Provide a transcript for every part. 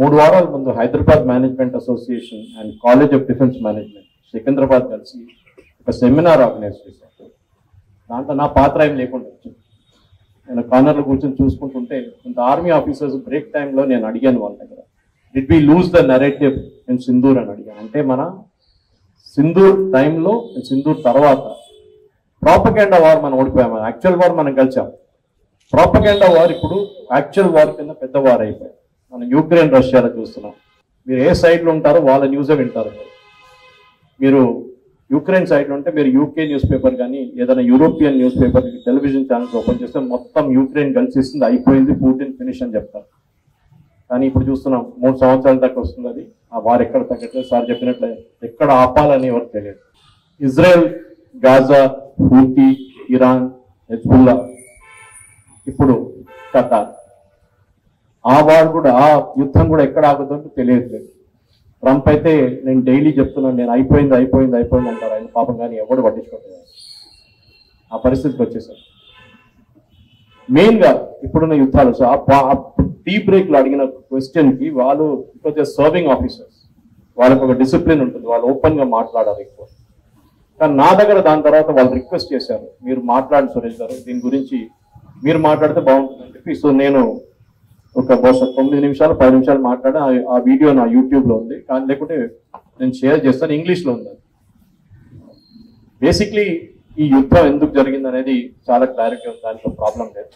3 వారాల ముందు Hyderabad management association and college of defence management Secunderabad కలిసి ఒక సెమినార్ ఆర్గనైజ్ చేశారు. దాంట్లో నా పాత్ర ఏం లేకుండా నేను కార్నర్లో కూర్చొని చూసుకుంటుంటే కొంత ఆర్మీ ఆఫీసర్స్ బ్రేక్ టైంలో నేను అడిగాను వాళ్ళ దగ్గర, did we lose the narrative in Sindoor అని అడిగాను. అంటే మన సింధూర్ టైంలో, సింధూర్ తర్వాత ప్రాపగెండా వార్ మనం ఓడిపోయాము, యాక్చువల్ వార్ మనం గెలిచాం. ప్రాపగెండా వార్ ఇప్పుడు యాక్చువల్ వార్ కింద పెద్ద వార్ అయిపోయాయి. మనం యూక్రెయిన్ రష్యాలో చూస్తున్నాం. మీరు ఏ సైడ్లో ఉంటారో వాళ్ళ న్యూసే వింటారు. మీరు యూక్రెయిన్ సైడ్లో ఉంటే మీరు యూకే న్యూస్ పేపర్ కానీ ఏదైనా European news paper television channels open చేస్తే మొత్తం యూక్రెయిన్ గెలిచిస్తుంది, అయిపోయింది, పుటిన్ ఫినిష్ అని చెప్తారు. కానీ ఇప్పుడు చూస్తున్నాం 3 సంవత్సరాల దాకా వస్తుంది అది. ఆ వార్ ఎక్కడ తగ్గట్లేదు. సార్ చెప్పినట్లే ఎక్కడ ఆపాలని ఎవరికి తెలియదు. Israel, Gaza, Houthi, Iran, Hezbollah, ఇప్పుడు ఖతార్. ఆ వార్ కూడా, ఆ యుద్ధం కూడా ఎక్కడ ఆగుతుందో తెలియట్లేదు. ట్రంప్ అయితే నేను డైలీ చెప్తున్నాను, నేను అయిపోయింది అయిపోయింది అయిపోయింది అంటారు ఆయన పాపం, కానీ ఎవడు పట్టించుకోలేదు. ఆ పరిస్థితికి వచ్చేసారు. మెయిన్గా ఇప్పుడున్న యుద్ధాలు టీ బ్రేక్లో అడిగిన క్వశ్చన్కి వాళ్ళు బికాజ్ సర్వింగ్ ఆఫీసర్స్, వాళ్ళకి ఒక డిసిప్లిన్ ఉంటుంది, వాళ్ళు ఓపెన్గా మాట్లాడాలి ఎక్కువ. కానీ నా దగ్గర దాని తర్వాత వాళ్ళు రిక్వెస్ట్ చేశారు, మీరు మాట్లాడి సురేష్ గారు దీని గురించి మీరు మాట్లాడితే బాగుంటుందని చెప్పి. సో నేను ఒక బహుశా 9 నిమిషాలు 10 నిమిషాలు మాట్లాడి ఆ వీడియో నా యూట్యూబ్లో ఉంది, కానీ లేకుంటే నేను షేర్ చేస్తాను, ఇంగ్లీష్లో ఉంది. బేసిక్లీ ఈ యుద్ధం ఎందుకు జరిగింది అనేది చాలా క్లారిటీ ఉంది, దాంట్లో ప్రాబ్లం లేదు.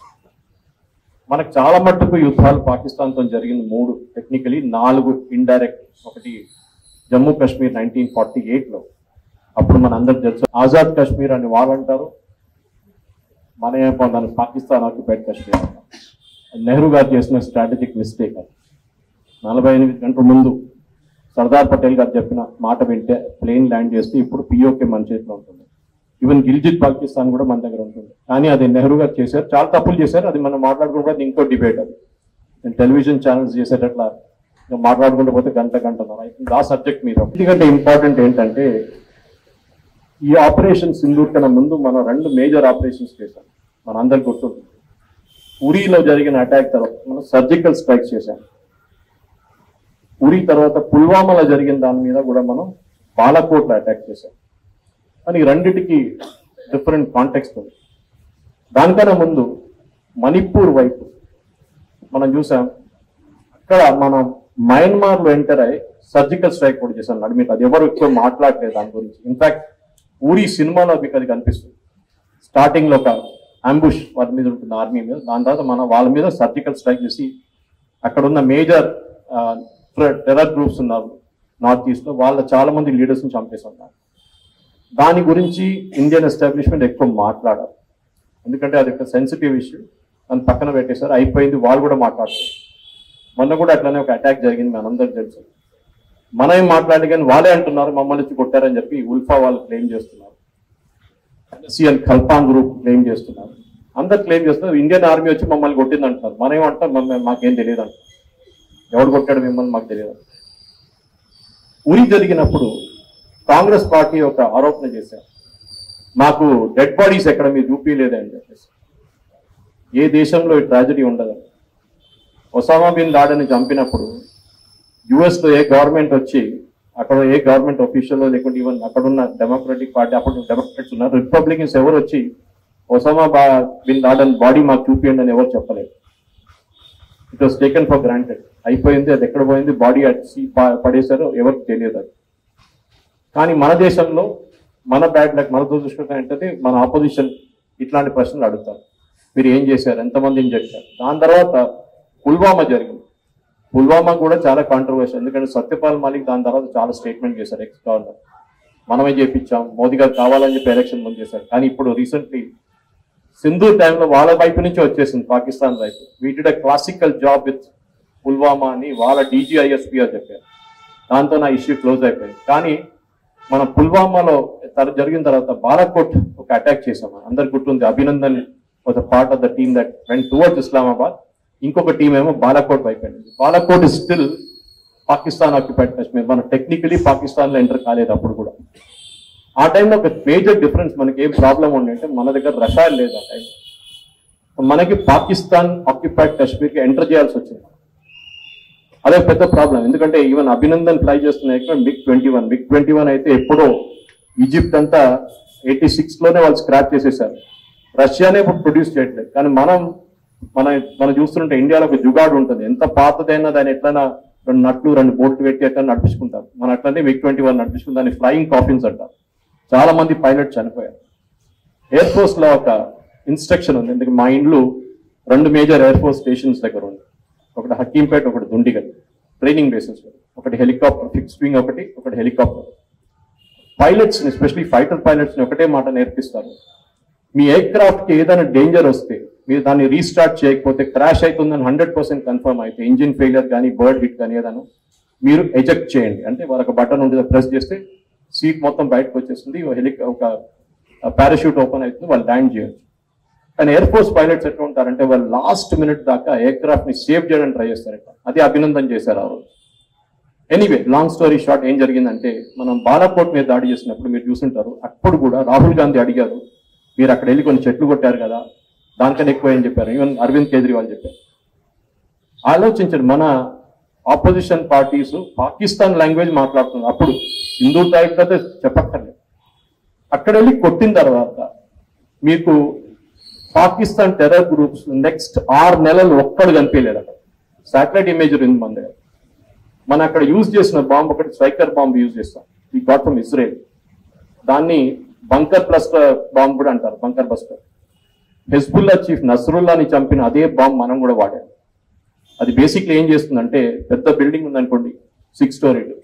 మనకు చాలా మట్టుకు యుద్ధాలు పాకిస్తాన్తో జరిగింది 3, టెక్నికలీ 4 ఇండైరెక్ట్. ఒకటి జమ్మూ కాశ్మీర్ 1948లో, అప్పుడు మన అందరికి తెలుసు ఆజాద్ కాశ్మీర్ అని వాళ్ళు అంటారు, మన ఏమో దాన్ని పాకిస్తాన్ ఆక్యుపైడ్ కాశ్మీర్ అంటారు. నెహ్రూ గారు చేసిన స్ట్రాటజిక్ మిస్టేక్ అది. 48 గంటల ముందు సర్దార్ పటేల్ గారు చెప్పిన మాట వింటే ప్లేన్ ల్యాండ్ చేస్తే ఇప్పుడు పిఓకే మన చేతిలో ఉంటుంది. ఈవెన్ గిల్జిత్ పాకిస్తాన్ కూడా మన దగ్గర ఉంటుంది. కానీ అది నెహ్రూ గారు చేశారు, చాలా తప్పులు చేశారు. అది మనం మాట్లాడుకోవడం ఇంకో డిబేట్. అది నేను టెలివిజన్ ఛానల్స్ చేసేటట్లా మాట్లాడుకుంటూ పోతే గంటన్నర. ఆ సబ్జెక్ట్ మీద ఎందుకంటే ఇంపార్టెంట్ ఏంటంటే, ఈ ఆపరేషన్ సింధూర్ కన్నా ముందు మనం 2 మేజర్ ఆపరేషన్స్ చేశాం. మన అందరికి గుర్తుంది. ఉరీలో జరిగిన అటాక్ తర్వాత మనం సర్జికల్ స్ట్రైక్స్ చేశాం. ఉరీ తర్వాత పుల్వామాలో జరిగిన దాని మీద కూడా మనం బాలాకోట్లో అటాక్ చేశాం. కానీ రెండిటికి డిఫరెంట్ కాంటెక్స్ట్ ఉంది. దానికన్నా ముందు మణిపూర్ వైపు మనం చూసాం, అక్కడ మనం మయన్మార్లో ఎంటర్ అయ్యి సర్జికల్ స్ట్రైక్ కూడా చేశాం. మీకు అది ఎవరు ఎక్కువ మాట్లాడలేదు దాని గురించి. ఇన్ఫాక్ట్ ఊరి సినిమాలో మీకు అది కనిపిస్తుంది. స్టార్టింగ్లో ఒక అంబుష్ వారి మీద ఉంటుంది, ఆర్మీ మీద. దాని తర్వాత మనం వాళ్ళ మీద సర్జికల్ స్ట్రైక్ చేసి అక్కడ ఉన్న మేజర్ టెర్రర్ గ్రూప్స్ ఉన్నారు నార్త్ ఈస్ట్లో, వాళ్ళ చాలా మంది లీడర్స్ని చంపేస్తున్నారు. దాని గురించి ఇండియన్ ఎస్టాబ్లిష్మెంట్ ఎక్కువ మాట్లాడారు, ఎందుకంటే అది ఒక సెన్సిటివ్ ఇష్యూ. దాన్ని పక్కన పెట్టేశారు, అయిపోయింది. వాళ్ళు కూడా మాట్లాడతారు. మొన్న కూడా అట్లనే ఒక అటాక్ జరిగింది, మనందరికి తెలుసు. మనం ఏం మాట్లాడి కానీ వాళ్ళే అంటున్నారు మమ్మల్ని వచ్చి కొట్టారని చెప్పి ఉల్ఫా వాళ్ళు క్లెయిమ్ చేస్తున్నారు, సిఎల్ ఖల్పాన్ గ్రూప్ క్లెయిమ్ చేస్తున్నారు, అందరు క్లెయిమ్ చేస్తున్నారు. ఇండియన్ ఆర్మీ వచ్చి మమ్మల్ని కొట్టింది అంటున్నారు. మనం ఏమంటాం, మాకేం తెలియదు అంటారు. ఎవడు కొట్టాడు మిమ్మల్ని మాకు తెలియదు. ఉరి జరిగినప్పుడు కాంగ్రెస్ పార్టీ ఒక ఆరోపణ చేశారు, మాకు డెడ్ బాడీస్ ఎక్కడ మీరు చూపించలేదని చెప్పేసి. ఏ దేశంలో ఈ ట్రాజడీ ఉండదని. ఒసామా బిన్ లాడెన్ చంపినప్పుడు యుఎస్లో ఏ గవర్నమెంట్ వచ్చి, అక్కడ ఏ గవర్నమెంట్ ఆఫీషియల్ లేకుంటే ఈవెన్ అక్కడున్న డెమోక్రటిక్ పార్టీ, అప్పుడు డెమోక్రాట్స్ ఉన్నారు, రిపబ్లికన్స్ ఎవరు వచ్చి ఒసామా బిన్ లాడెన్ బాడీ మాకు చూపించండి అని ఎవరు చెప్పలేదు. It was taken for granted. అయిపోయింది, అది ఎక్కడ పోయింది, బాడీ అడిచి పడేశారు, ఎవరికి తెలియదు అది. కానీ మన దేశంలో మన బ్యాడ్ లక్, మన దురదృష్టం ఏంటంటే మన ఆపోజిషన్ ఇట్లాంటి ప్రశ్నలు అడుగుతారు, మీరు ఏం చేశారు, ఎంతమందిని చేశారు. దాని తర్వాత పుల్వామా జరిగింది. పుల్వామా కూడా చాలా కాంట్రవర్షియల్, ఎందుకంటే సత్యపాల్ మాలిక్ దాని తర్వాత చాలా స్టేట్మెంట్ చేశారు, ఎక్స్ గవర్నర్. మనమే చేపించాం, మోదీ గారు కావాలని చెప్పి ఎలక్షన్ ముందు చేశారు. కానీ ఇప్పుడు రీసెంట్లీ సింధూర్ టైంలో వాళ్ళ వైపు నుంచి వచ్చేసింది పాకిస్తాన్ వైపు. We did a classical job with Pulwama అని వాళ్ళ డీజీఐఎస్పీ అని చెప్పారు. దాంతో నా ఇష్యూ క్లోజ్ అయిపోయింది. కానీ మన పుల్వామాలో జరిగిన తర్వాత బాలాకోట్ ఒక అటాక్ చేసాం. అందరికి గుర్తుంది, Abhinandan was a part of the team that went towards Islamabad. ఇంకొక టీం ఏమో బాలాకోట్ వైపు వెళ్ళింది. Balakot is still Pakistan occupied Kashmir. మనం టెక్నికలీ పాకిస్తాన్లో ఎంటర్ కాలేదు అప్పుడు కూడా. ఆ టైంలో ఒక మేజర్ డిఫరెన్స్, మనకి ఏం ప్రాబ్లం ఉండే అంటే మన దగ్గర రషాయలు లేదు ఆ టైంలో. మనకి పాకిస్తాన్ ఆక్యుపైడ్ కాశ్మీర్కి ఎంటర్ చేయాల్సి వచ్చింది. అదే పెద్ద ప్రాబ్లం. ఎందుకంటే ఈవెన్ అభినందన్ ఫ్లై చేస్తున్న MiG-21 అయితే ఎప్పుడో ఈజిప్ట్ అంతా 86లోనే వాళ్ళు స్క్రాప్ చేసేసారు. రష్యానే ఇప్పుడు ప్రొడ్యూస్ చేయట్లేదు. కానీ మనం చూస్తుంటే ఇండియాలో ఒక జుగాడు ఉంటుంది. ఎంత పాతదైనా దాన్ని ఎట్లైనా 2 నట్లు 2 బోట్లు పెట్టి ఎట్లా నడిపించుకుంటారు. మన అట్లనే MiG-21 నడిపించుకుంటారు. దాన్ని ఫ్లయింగ్ కాఫిన్స్ అంటారు. చాలా మంది పైలట్ చనిపోయారు. ఎయిర్ ఫోర్స్ లో ఒక ఇన్స్ట్రక్షన్ ఉంది. ఎందుకంటే మా ఇండ్లు 2 మేజర్ ఎయిర్ ఫోర్స్ స్టేషన్స్ దగ్గర ఉంది. ఒకటి హకీంపేట, ఒకటి దుండిగల్ ట్రైనింగ్ బేసిస్. ఒకటి హెలికాప్టర్ ఫిక్స్డ్ వింగ్, ఒకటి హెలికాప్టర్. పైలట్స్ ని, ఎస్పెషలీ ఫైటర్ పైలట్స్ ని ఒకటే మాట నేర్పిస్తారు. మీ ఎయిర్ క్రాఫ్ట్ కి ఏదైనా డేంజర్ వస్తే మీరు దాన్ని రీస్టార్ట్ చేయకపోతే, క్రాష్ అవుతుందని 100% కన్ఫర్మ్ అయితే, ఇంజిన్ ఫెయిలియర్ కానీ బర్డ్ హిట్ కానీ ఏదైనా, మీరు ఎజెక్ట్ చేయండి. అంటే వాళ్ళకి బటన్ ఉంటుంది, ప్రెస్ చేస్తే సీట్ మొత్తం బయటకు వచ్చేస్తుంది, ఒక పారాషూట్ ఓపెన్ అవుతుంది, వాళ్ళు ల్యాండ్ చేయొచ్చు. కానీ ఎయిర్ ఫోర్స్ పైలట్స్ ఎట్లా ఉంటారంటే వాళ్ళు లాస్ట్ మినిట్ దాకా ఎయిర్ క్రాఫ్ట్ ని సేవ్ చేయడానికి ట్రై చేస్తారట. అది అభినందన్ చేశారు ఆ రోజు. ఎనీవే, లాంగ్ స్టోరీ షార్ట్, ఏం జరిగిందంటే మనం బాలాకోట్ మీద దాడి చేసినప్పుడు మీరు చూసుంటారు. అప్పుడు కూడా రాహుల్ గాంధీ అడిగారు, మీరు అక్కడ వెళ్ళి కొన్ని చెట్లు కొట్టారు కదా, దానికన్నా ఎక్కువ ఏం చెప్పారు. ఈవెన్ అరవింద్ కేజ్రీవాల్ చెప్పారు. ఆలోచించండి, మన ఆపోజిషన్ పార్టీస్ పాకిస్తాన్ లాంగ్వేజ్ మాట్లాడుతున్నారు. అప్పుడు హిందూ టైప్ అయితే చెప్పక్కర్లేదు. అక్కడ వెళ్ళి కొట్టిన తర్వాత మీకు పాకిస్తాన్ టెర్రర్ గ్రూప్స్ నెక్స్ట్ 6 నెలలు ఒక్కడు కనిపించలేదు. అక్కడ శాటిలైట్ ఇమేజరీ ఉంది మన దగ్గర. మనం అక్కడ యూజ్ చేసిన బాంబు ఒకటి స్ట్రైకర్ బాంబు యూజ్ చేస్తాం, ఈ గాట్ ఫ్రమ్ ఇజ్రాయెల్. దాన్ని బంకర్ ప్లస్టర్ బాంబు కూడా అంటారు, బంకర్ బస్టర్. హెజ్బుల్లా చీఫ్ నస్రుల్లాని చంపిన అదే బాంబు మనం కూడా వాడాం. అది బేసిక్లీ ఏం చేస్తుందంటే, పెద్ద బిల్డింగ్ ఉందనుకోండి 6 స్టోరీలు,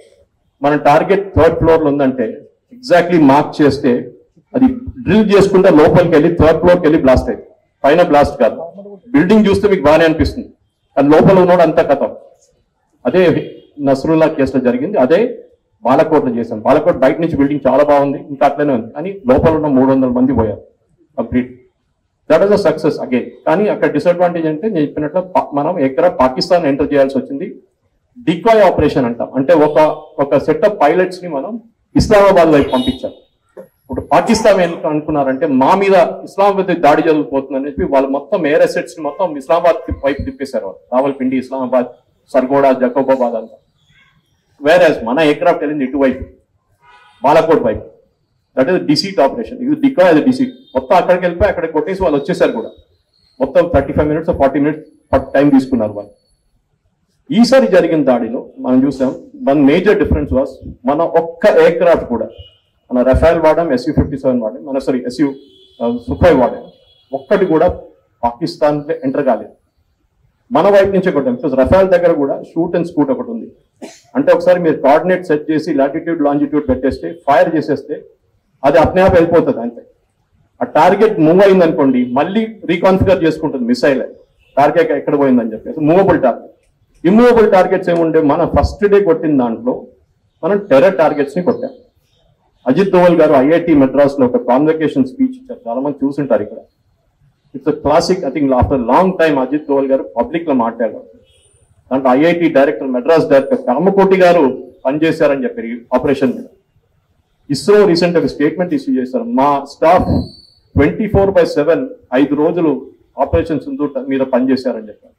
మన టార్గెట్ 3rd ఫ్లోర్ లో ఉందంటే ఎగ్జాక్ట్లీ మార్క్ చేస్తే అది డ్రిల్ చేసుకుంటే లోపలికి వెళ్ళి 3rd ఫ్లోర్కి వెళ్ళి బ్లాస్ట్ అయింది. పైన బ్లాస్ట్ కాదు. బిల్డింగ్ చూస్తే మీకు బాగానే అనిపిస్తుంది, అది లోపల ఉన్నాడు అంతా కథం. అదే నస్రుల్లా కేసులో జరిగింది. అదే బాలకోట్లో చేశాం. బాలకోట్ బయట నుంచి బిల్డింగ్ చాలా బాగుంది, ఇంకా అట్లనే ఉంది, కానీ లోపల ఉన్న 300 మంది పోయారు complete. That is a success again. కానీ అక్కడ డిసడ్వాంటేజ్ అంటే నేను చెప్పినట్లు మనం ఎక్కడ పాకిస్తాన్ ఎంటర్ చేయాల్సి వచ్చింది. డికాయ్ ఆపరేషన్ అంటాం. అంటే ఒక సెట్ ఆఫ్ పైలట్స్ ని మనం ఇస్లామాబాద్ వైపు పంపించాం. ఇప్పుడు పాకిస్తాన్ ఏం అనుకున్నారంటే మా మీద ఇస్లామాబాద్ దాడి జరిగిపోతుందని చెప్పి వాళ్ళు మొత్తం ఎయిర్ అసెట్స్ ని మొత్తం ఇస్లామాబాద్ వైపు తిప్పేశారు. వాళ్ళు రావల్పిండి, ఇస్లామాబాద్, సర్గోడా, జకోబాబాద్ అంతా. వేరేస్ మన ఎయిర్క్రాఫ్ట్ వెళ్ళింది ఇటువైపు, బాలాకోట్ వైపు. That is deceit operation. ఇది డికాయ్, అది డిసీట్. మొత్తం అక్కడికి వెళ్ళిపోయి అక్కడ కొట్టేసి వాళ్ళు వచ్చేసారు కూడా. మొత్తం 35 మినిట్స్ 40 మినిట్స్ టైం తీసుకున్నారు వాళ్ళు. ఈసారి జరిగిన దాడిలో మనం చూసాం, వన్ మేజర్ డిఫరెన్స్ వాస్, మన ఒక్క ఎయిర్క్రాఫ్ట్ కూడా, మన రఫేల్ వాడాం, SU-57 వాడాం, మన SU-Sukhoi వాడాం, ఒక్కటి కూడా పాకిస్తాన్ ఎంటర్ కాలేదు. మన వైపు నుంచే కొట్టాం. బికాస్ రఫేల్ దగ్గర కూడా షూట్ అండ్ స్కూట్ ఒకటి ఉంది. అంటే ఒకసారి మీరు కోఆర్డినేట్ సెట్ చేసి లాటిట్యూడ్ లాంజిట్యూడ్ పెట్టేస్తే, ఫైర్ చేసేస్తే అది అప్నేప్ వెళ్ళిపోతుంది. అంతే. ఆ టార్గెట్ మూవ్ అయింది అనుకోండి, మళ్ళీ రీకాన్ఫిగర్ చేసుకుంటుంది మిసైల్. టార్గెట్ ఎక్కడ పోయిందని చెప్పేసి మూవబుల్ టార్గెట్. ఇమ్మూవబుల్ టార్గెట్స్ ఏముండే, మన ఫస్ట్ డే కొట్టిన దాంట్లో మనం టెర్రర్ టార్గెట్స్ ని కొట్టాం. అజిత్ దోవల్ గారు IIT మెడ్రాస్ లో ఒక కాన్వకేషన్ స్పీచ్ ఇచ్చారు. చాలా మంది చూసుంటారు ఇక్కడ. It's classic. I think after long time Ajit Doval గారు పబ్లిక్ లో మాట్లాడారు. దాంట్లో IIT director, Madras director Kamakoti గారు పనిచేశారని చెప్పారు ఈ ఆపరేషన్ మీద. ఇస్రో రీసెంట్ ఒక స్టేట్మెంట్ ఇష్యూ చేశారు. మా స్టాఫ్ 24/7 5 రోజులు ఆపరేషన్ సింధూర్ మీద పనిచేశారని చెప్పారు.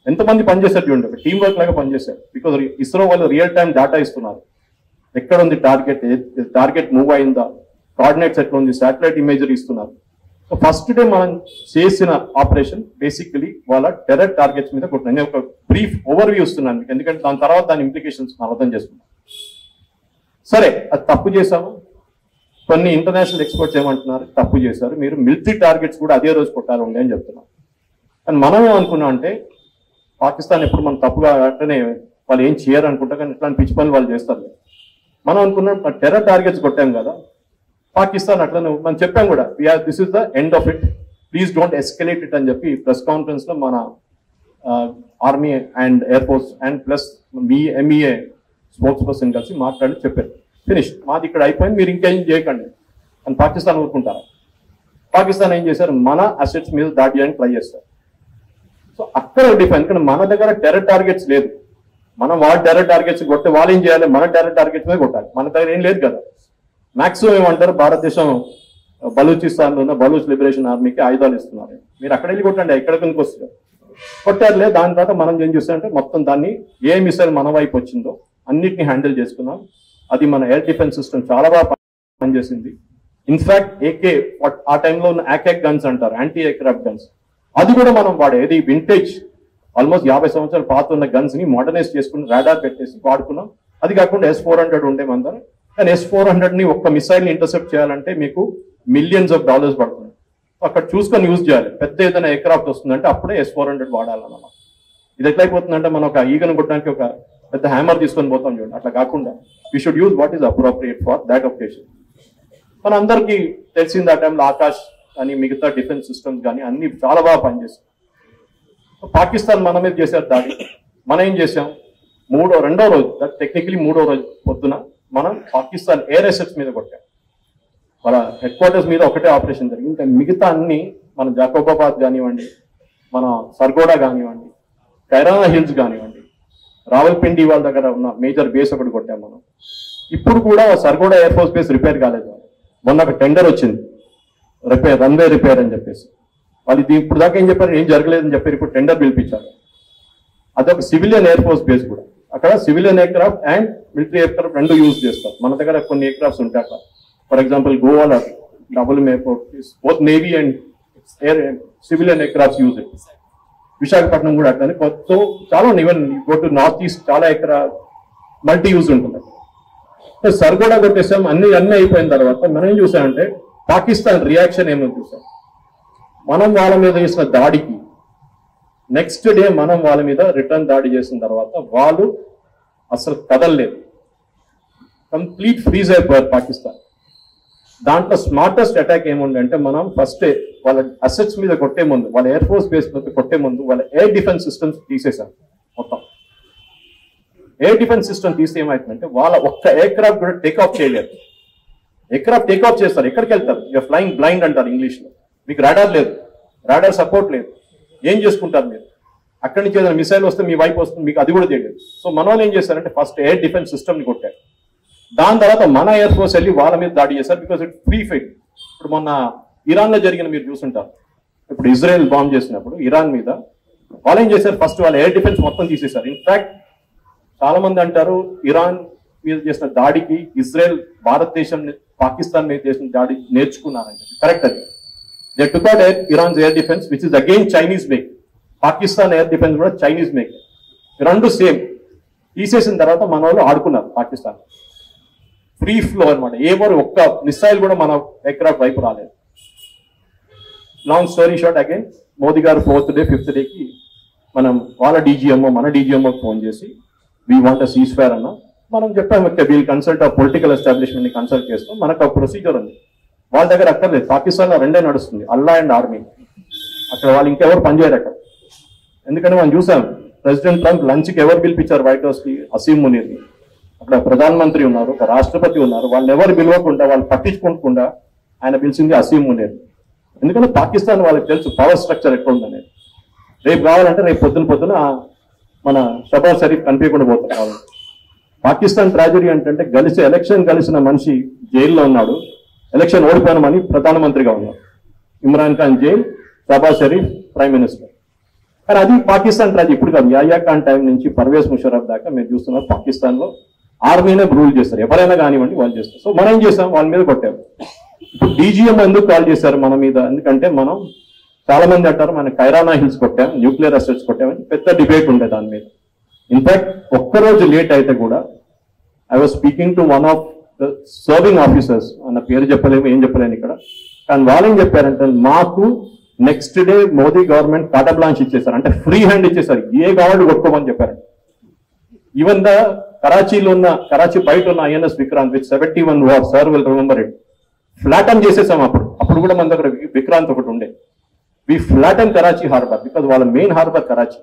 ఎంతమంది పనిచేశారు చూడండి, ఒక టీం వర్క్ లాగా పనిచేశారు. బికాజ్ ఇస్రో వాళ్ళు రియల్ టైం డేటా ఇస్తున్నారు. ఎక్కడ ఉంది టార్గెట్, టార్గెట్ మూవ్ అయిందా, కోఆర్డినేట్స్ ఎట్లా ఉంది, శాటిలైట్ ఇమేజరీ ఇస్తున్నారు. సో ఫస్ట్ డే మనం చేసిన ఆపరేషన్ బేసికలీ వాళ్ళ టెర్రర్ టార్గెట్స్ మీద కొట్టిన. నేను ఒక బ్రీఫ్ ఓవర్వ్యూ ఇస్తున్నాను మీకు, ఎందుకంటే దాని తర్వాత దాని ఇంప్లికేషన్స్ అర్థం చేసుకున్నాం. సరే, అది తప్పు చేశాము. కొన్ని ఇంటర్నేషనల్ ఎక్స్పర్ట్స్ ఏమంటున్నారు, తప్పు చేశారు, మీరు మిలిటరీ టార్గెట్స్ కూడా అదే రోజు కొట్టాలి ఉండే అని చెప్తున్నాం. కానీ మనం ఏమనుకున్నాం అంటే, పాకిస్తాన్ ఎప్పుడు మనం తప్పుగా అంటేనే వాళ్ళు ఏం చేయరు అనుకుంటా, కానీ ఇట్లాంటి పిచ్చి పనులు వాళ్ళు చేస్తారు. మనం అనుకున్నాం టెర్రర్ టార్గెట్స్ కొట్టాం కదా, పాకిస్తాన్ అట్లనే మనం చెప్పాం కూడా, this is the end of it, please don't escalate it అని చెప్పి ప్రెస్ కాన్ఫరెన్స్ లో మన army and air force and plus MEA spokes person కలిసి మాట్లాడి చెప్పారు. ఫినిష్, మాది ఇక్కడ అయిపోయింది, మీరు ఇంకేం చేయకండి అని. పాకిస్తాన్ ఊరుకుంటారు. పాకిస్తాన్ ఏం చేశారు, మన అసెట్స్ మీద దాడి చేయడానికి ట్రై చేస్తారు. సో అక్కడ డిఫరెన్స్, ఎందుకంటే మన దగ్గర టెర్రర్ టార్గెట్స్ లేదు. మనం వాళ్ళ టెర్రర్ టార్గెట్స్ కొడితే వాళ్ళు ఏం చేయాలి, మన టెర్రర్ టార్గెట్స్ మీద కొట్టాలి. మన దగ్గర ఏం లేదు కదా. మాక్సిమం ఏమంటారు, భారతదేశం బలూచిస్తాన్ లో ఉన్న బలూచ్ లిబరేషన్ ఆర్మీకి ఆయుధాలు ఇస్తున్నారు, మీరు అక్కడ వెళ్ళి కొట్టండి, ఎక్కడ కిందకి వస్తారు. కొట్టారులే. దాని తర్వాత మనం ఏం చేస్తామంటే మొత్తం దాన్ని ఏ మిసైల్ మన వైపు వచ్చిందో అన్నిటిని హ్యాండిల్ చేసుకున్నాం. అది మన ఎయిర్ డిఫెన్స్ సిస్టమ్ చాలా బాగా పనిచేసింది. ఇన్ఫాక్ట్ ఏకే ఆ టైంలో ఉన్న యాకెక్ గన్స్ అంటారు, యాంటీ ఎయిర్క్రాఫ్ట్ గన్స్, అది కూడా మనం వాడేది వింటేజ్ ఆల్మోస్ట్ 50 సంవత్సరాల పాత ఉన్న గన్స్ ని మోడర్నైజ్ చేసుకుని రాడార్ పెట్టేసి వాడుకున్నాం. అది కాకుండా S-400 ఉండే మందరం. కానీ S-400 ని ఒక్క మిసైల్ ని ఇంటర్సెప్ట్ చేయాలంటే మీకు మిలియన్స్ ఆఫ్ డాలర్స్ పడుతుంది. అక్కడ చూసుకొని యూజ్ చేయాలి. పెద్ద ఏదైనా ఎయిర్క్రాఫ్ట్ వస్తుందంటే అప్పుడే S-400 వాడాలన్నమాట. ఇది ఎట్లయిపోతుందంటే మనం ఒక ఈగను కొట్టడానికి ఒక పెద్ద హ్యామర్ తీసుకొని పోతాం చూడండి, అట్లా కాకుండా we should use what is appropriate for that occasion. మన అందరికీ తెలిసింది ఆ టైంలో ఆకాష్ కానీ మిగతా డిఫెన్స్ సిస్టమ్స్ కానీ అన్ని చాలా బాగా పనిచేస్తాయి. పాకిస్తాన్ మన మీద చేశారు దాడి. మనం ఏం చేసాం, రెండో రోజు టెక్నికలీ మూడో రోజు పొద్దున మనం పాకిస్తాన్ ఎయిర్ అసెట్స్ మీద కొట్టాం. వాళ్ళ హెడ్ క్వార్టర్స్ మీద ఒకటే ఆపరేషన్ జరిగింది. ఇంకా మిగతా అన్ని మన జాకోబాబాద్ కానివ్వండి, మన సర్గోడా కానివ్వండి, కైరానా హిల్స్ కానివ్వండి, రావల్పిండి వాళ్ళ దగ్గర ఉన్న మేజర్ బేస్ ఒకటి కొట్టాం మనం. ఇప్పుడు కూడా Sargodha air force base repair కాలేదు. మొన్న ఒక టెండర్ వచ్చింది రన్వే రిపేర్ అని చెప్పేసి. వాళ్ళు ఇది ఇప్పుడు దాకా ఏం చెప్పారు, ఏం జరగలేదని చెప్పారు. ఇప్పుడు టెండర్ పిలిపించారు. అదొక సివిలియన్ ఎయిర్ ఫోర్స్ బేస్ కూడా. అక్కడ civilian aircraft and military aircraft రెండు యూజ్ చేస్తారు. మన దగ్గర కొన్ని ఎయిర్క్రాఫ్ట్స్ ఉంటాయి అక్కడ. ఫర్ ఎగ్జాంపుల్ గోవాలో double airport both navy and civilian aircrafts use. Visakhapatnam కూడా అట్లా. సో చాలా even go to north east చాలా మల్టీ యూజ్ ఉంటుంది. సర్గోడా కొట్టేసాం. అన్ని అయిపోయిన తర్వాత మనం ఏం చూసామంటే పాకిస్తాన్ రియాక్షన్ ఏమో చూసాం. మనం వాళ్ళ మీద చేసిన దాడికి నెక్స్ట్ డే మనం వాళ్ళ మీద రిటర్న్ దాడి చేసిన తర్వాత వాళ్ళు అసలు కదలలేదు, కంప్లీట్ ఫ్రీజ్ అయిపోయారు పాకిస్తాన్. దాంట్లో స్మార్టెస్ట్ అటాక్ ఏముందంటే మనం ఫస్ట్ వాళ్ళ అసెట్స్ మీద కొట్టే ముందు, వాళ్ళ ఎయిర్ ఫోర్స్ బేస్ మీద కొట్టే ముందు వాళ్ళ ఎయిర్ డిఫెన్స్ సిస్టమ్స్ తీసేశాం మొత్తం. ఎయిర్ డిఫెన్స్ సిస్టమ్ తీస్తే ఏమైతుందంటే వాళ్ళ ఒక్క ఎయిర్క్రాఫ్ట్ కూడా టేక్ఆఫ్ చేయలేరు. ఎయిర్క్రాఫ్ట్ టేక్ఆఫ్ చేస్తారు, ఎక్కడికి వెళ్తారు? యూఆర్ ఫ్లయింగ్ బ్లైండ్ అంటారు ఇంగ్లీష్లో. మీకు రాడార్ లేదు, రాడార్ సపోర్ట్ లేదు, ఏం చేసుకుంటారు మీరు? అక్కడి నుంచి ఏదైనా మిసైల్ వస్తే మీ వైపు వస్తుంది, మీకు అది కూడా తెలియదు. సో మన వాళ్ళు ఏం చేస్తారంటే ఫస్ట్ ఎయిర్ డిఫెన్స్ సిస్టమ్ని కొట్టారు. దాని తర్వాత మన ఎయిర్ ఫోర్స్ వెళ్ళి వాళ్ళ మీద దాడి చేశారు. Because it free fight. ఇప్పుడు మొన్న ఇరాన్లో జరిగిన మీరు చూసుంటారు. ఇప్పుడు ఇజ్రాయెల్ బాంబ్ చేసినప్పుడు ఇరాన్ మీద వాళ్ళు ఏం చేశారు, ఫస్ట్ వాళ్ళ ఎయిర్ డిఫెన్స్ మొత్తం తీసేశారు. ఇన్ఫాక్ట్ చాలా మంది అంటారు ఇరాన్ మీద చేసిన దాడికి ఇజ్రాయెల్ భారతదేశం పాకిస్తాన్ మీద చేసిన దాడి నేర్చుకున్నారని చెప్పి. కరెక్ట్ అది. They took out Iran's air defence which is again Chinese make. Pakistan air defence కూడా చైనీస్ మేక్. రెండు సేమ్. తీసేసిన తర్వాత మన వాళ్ళు ఆడుకున్నారు పాకిస్తాన్. ఫ్రీ ఫ్లో అనమాట. ఎవరు ఒక్క మిసైల్ కూడా మన ఎయిర్క్రాఫ్ట్ వైపు రాలేదు. Long story short, again Modi గారు 4th డే 5th డేకి మనం వాళ్ళ డీజీఎంఓ మన డీజీఎంఓకి ఫోన్ చేసి వీ వాంట్ సీజ్ ఫైర్ అన్నా. మనం చెప్పాము వీళ్ళు కన్సల్ట్ ఆ పొలిటికల్ ఎస్టాబ్లిష్మెంట్ ని కన్సల్ట్ చేస్తాం, మనకు ఆ ప్రొసీజర్ ఉంది. వాళ్ళ దగ్గర అక్కర్లేదు. పాకిస్తాన్లో రెండే నడుస్తుంది, అల్లా అండ్ ఆర్మీ. అక్కడ వాళ్ళు ఇంకెవరు పనిచేయరు అక్కడ. ఎందుకంటే మనం చూసాం ప్రెసిడెంట్ ట్రంప్ లంచ్కి ఎవరు పిలిపించారు వైట్ హౌస్ కి? అసీమ్ మునీర్ని. అక్కడ ప్రధానమంత్రి ఉన్నారు, ఒక రాష్ట్రపతి ఉన్నారు, వాళ్ళు ఎవరు పిలవకుండా, వాళ్ళు పట్టించుకోకుండా ఆయన పిలిచింది అసీమ్ మునీర్. ఎందుకంటే పాకిస్తాన్ వాళ్ళకి తెలుసు పవర్ స్ట్రక్చర్ ఎక్కడ ఉందనేది. రేపు కావాలంటే రేపు పొద్దున మన షబాజ్ షరీఫ్ కనిపించకుండా పోతారు కావాలి. పాకిస్తాన్ ట్రాజడీ అంటే ఎలక్షన్ గెలిచిన మనిషి జైల్లో ఉన్నాడు, ఎలక్షన్ ఓడిపోయినామని ప్రధానమంత్రిగా ఉన్నారు. Imran Khan jail, Shahbaz Sharif prime minister. కానీ అది పాకిస్తాన్ ట్రాజడీ. ఇప్పుడు కాదు, యాయా ఖాన్ టైం నుంచి పర్వేజ్ ముషరఫ్ దాకా మీరు చూస్తున్నారు పాకిస్తాన్ లో ఆర్మీనే రూల్ చేస్తారు. ఎవరైనా కానివ్వండి వాళ్ళు చేస్తారు. సో మనం ఏం చేసాం, వాళ్ళ మీద కొట్టాము. ఇప్పుడు డీజీఎం ఎందుకు కాల్ చేశారు మన మీద? ఎందుకంటే మనం చాలా మంది అంటారు మన కైరానా హిల్స్ కొట్టాం, న్యూక్లియర్ అసెట్స్ కొట్టామని పెద్ద డిబేట్ ఉండే దాని మీద. ఇన్ఫాక్ట్ ఒక్కరోజు లేట్ అయితే కూడా I was speaking to one of the serving officers, అన్న పేరు చెప్పలేము, ఏం చెప్పలేను ఇక్కడ. కానీ వాళ్ళు ఏం చెప్పారంటే మాకు నెక్స్ట్ డే మోదీ గవర్నమెంట్ కాటా బ్లాంచ్ ఇచ్చేసారు, అంటే ఫ్రీ హ్యాండ్ ఇచ్చేసారు, ఏ కావాలి కొట్టుకోమని చెప్పారు. ఈవెన్ ద కరాచీ బయట ఉన్న INS Vikrant with 71 war, sir will remember it, flatten చేసేసాం. అప్పుడు కూడా మన దగ్గర విక్రాంత్ ఒకటి ఉండే. వి ఫ్లాటన్ కరాచీ హార్బర్ బికాజ్ వాళ్ళ మెయిన్ హార్బర్ కరాచీ.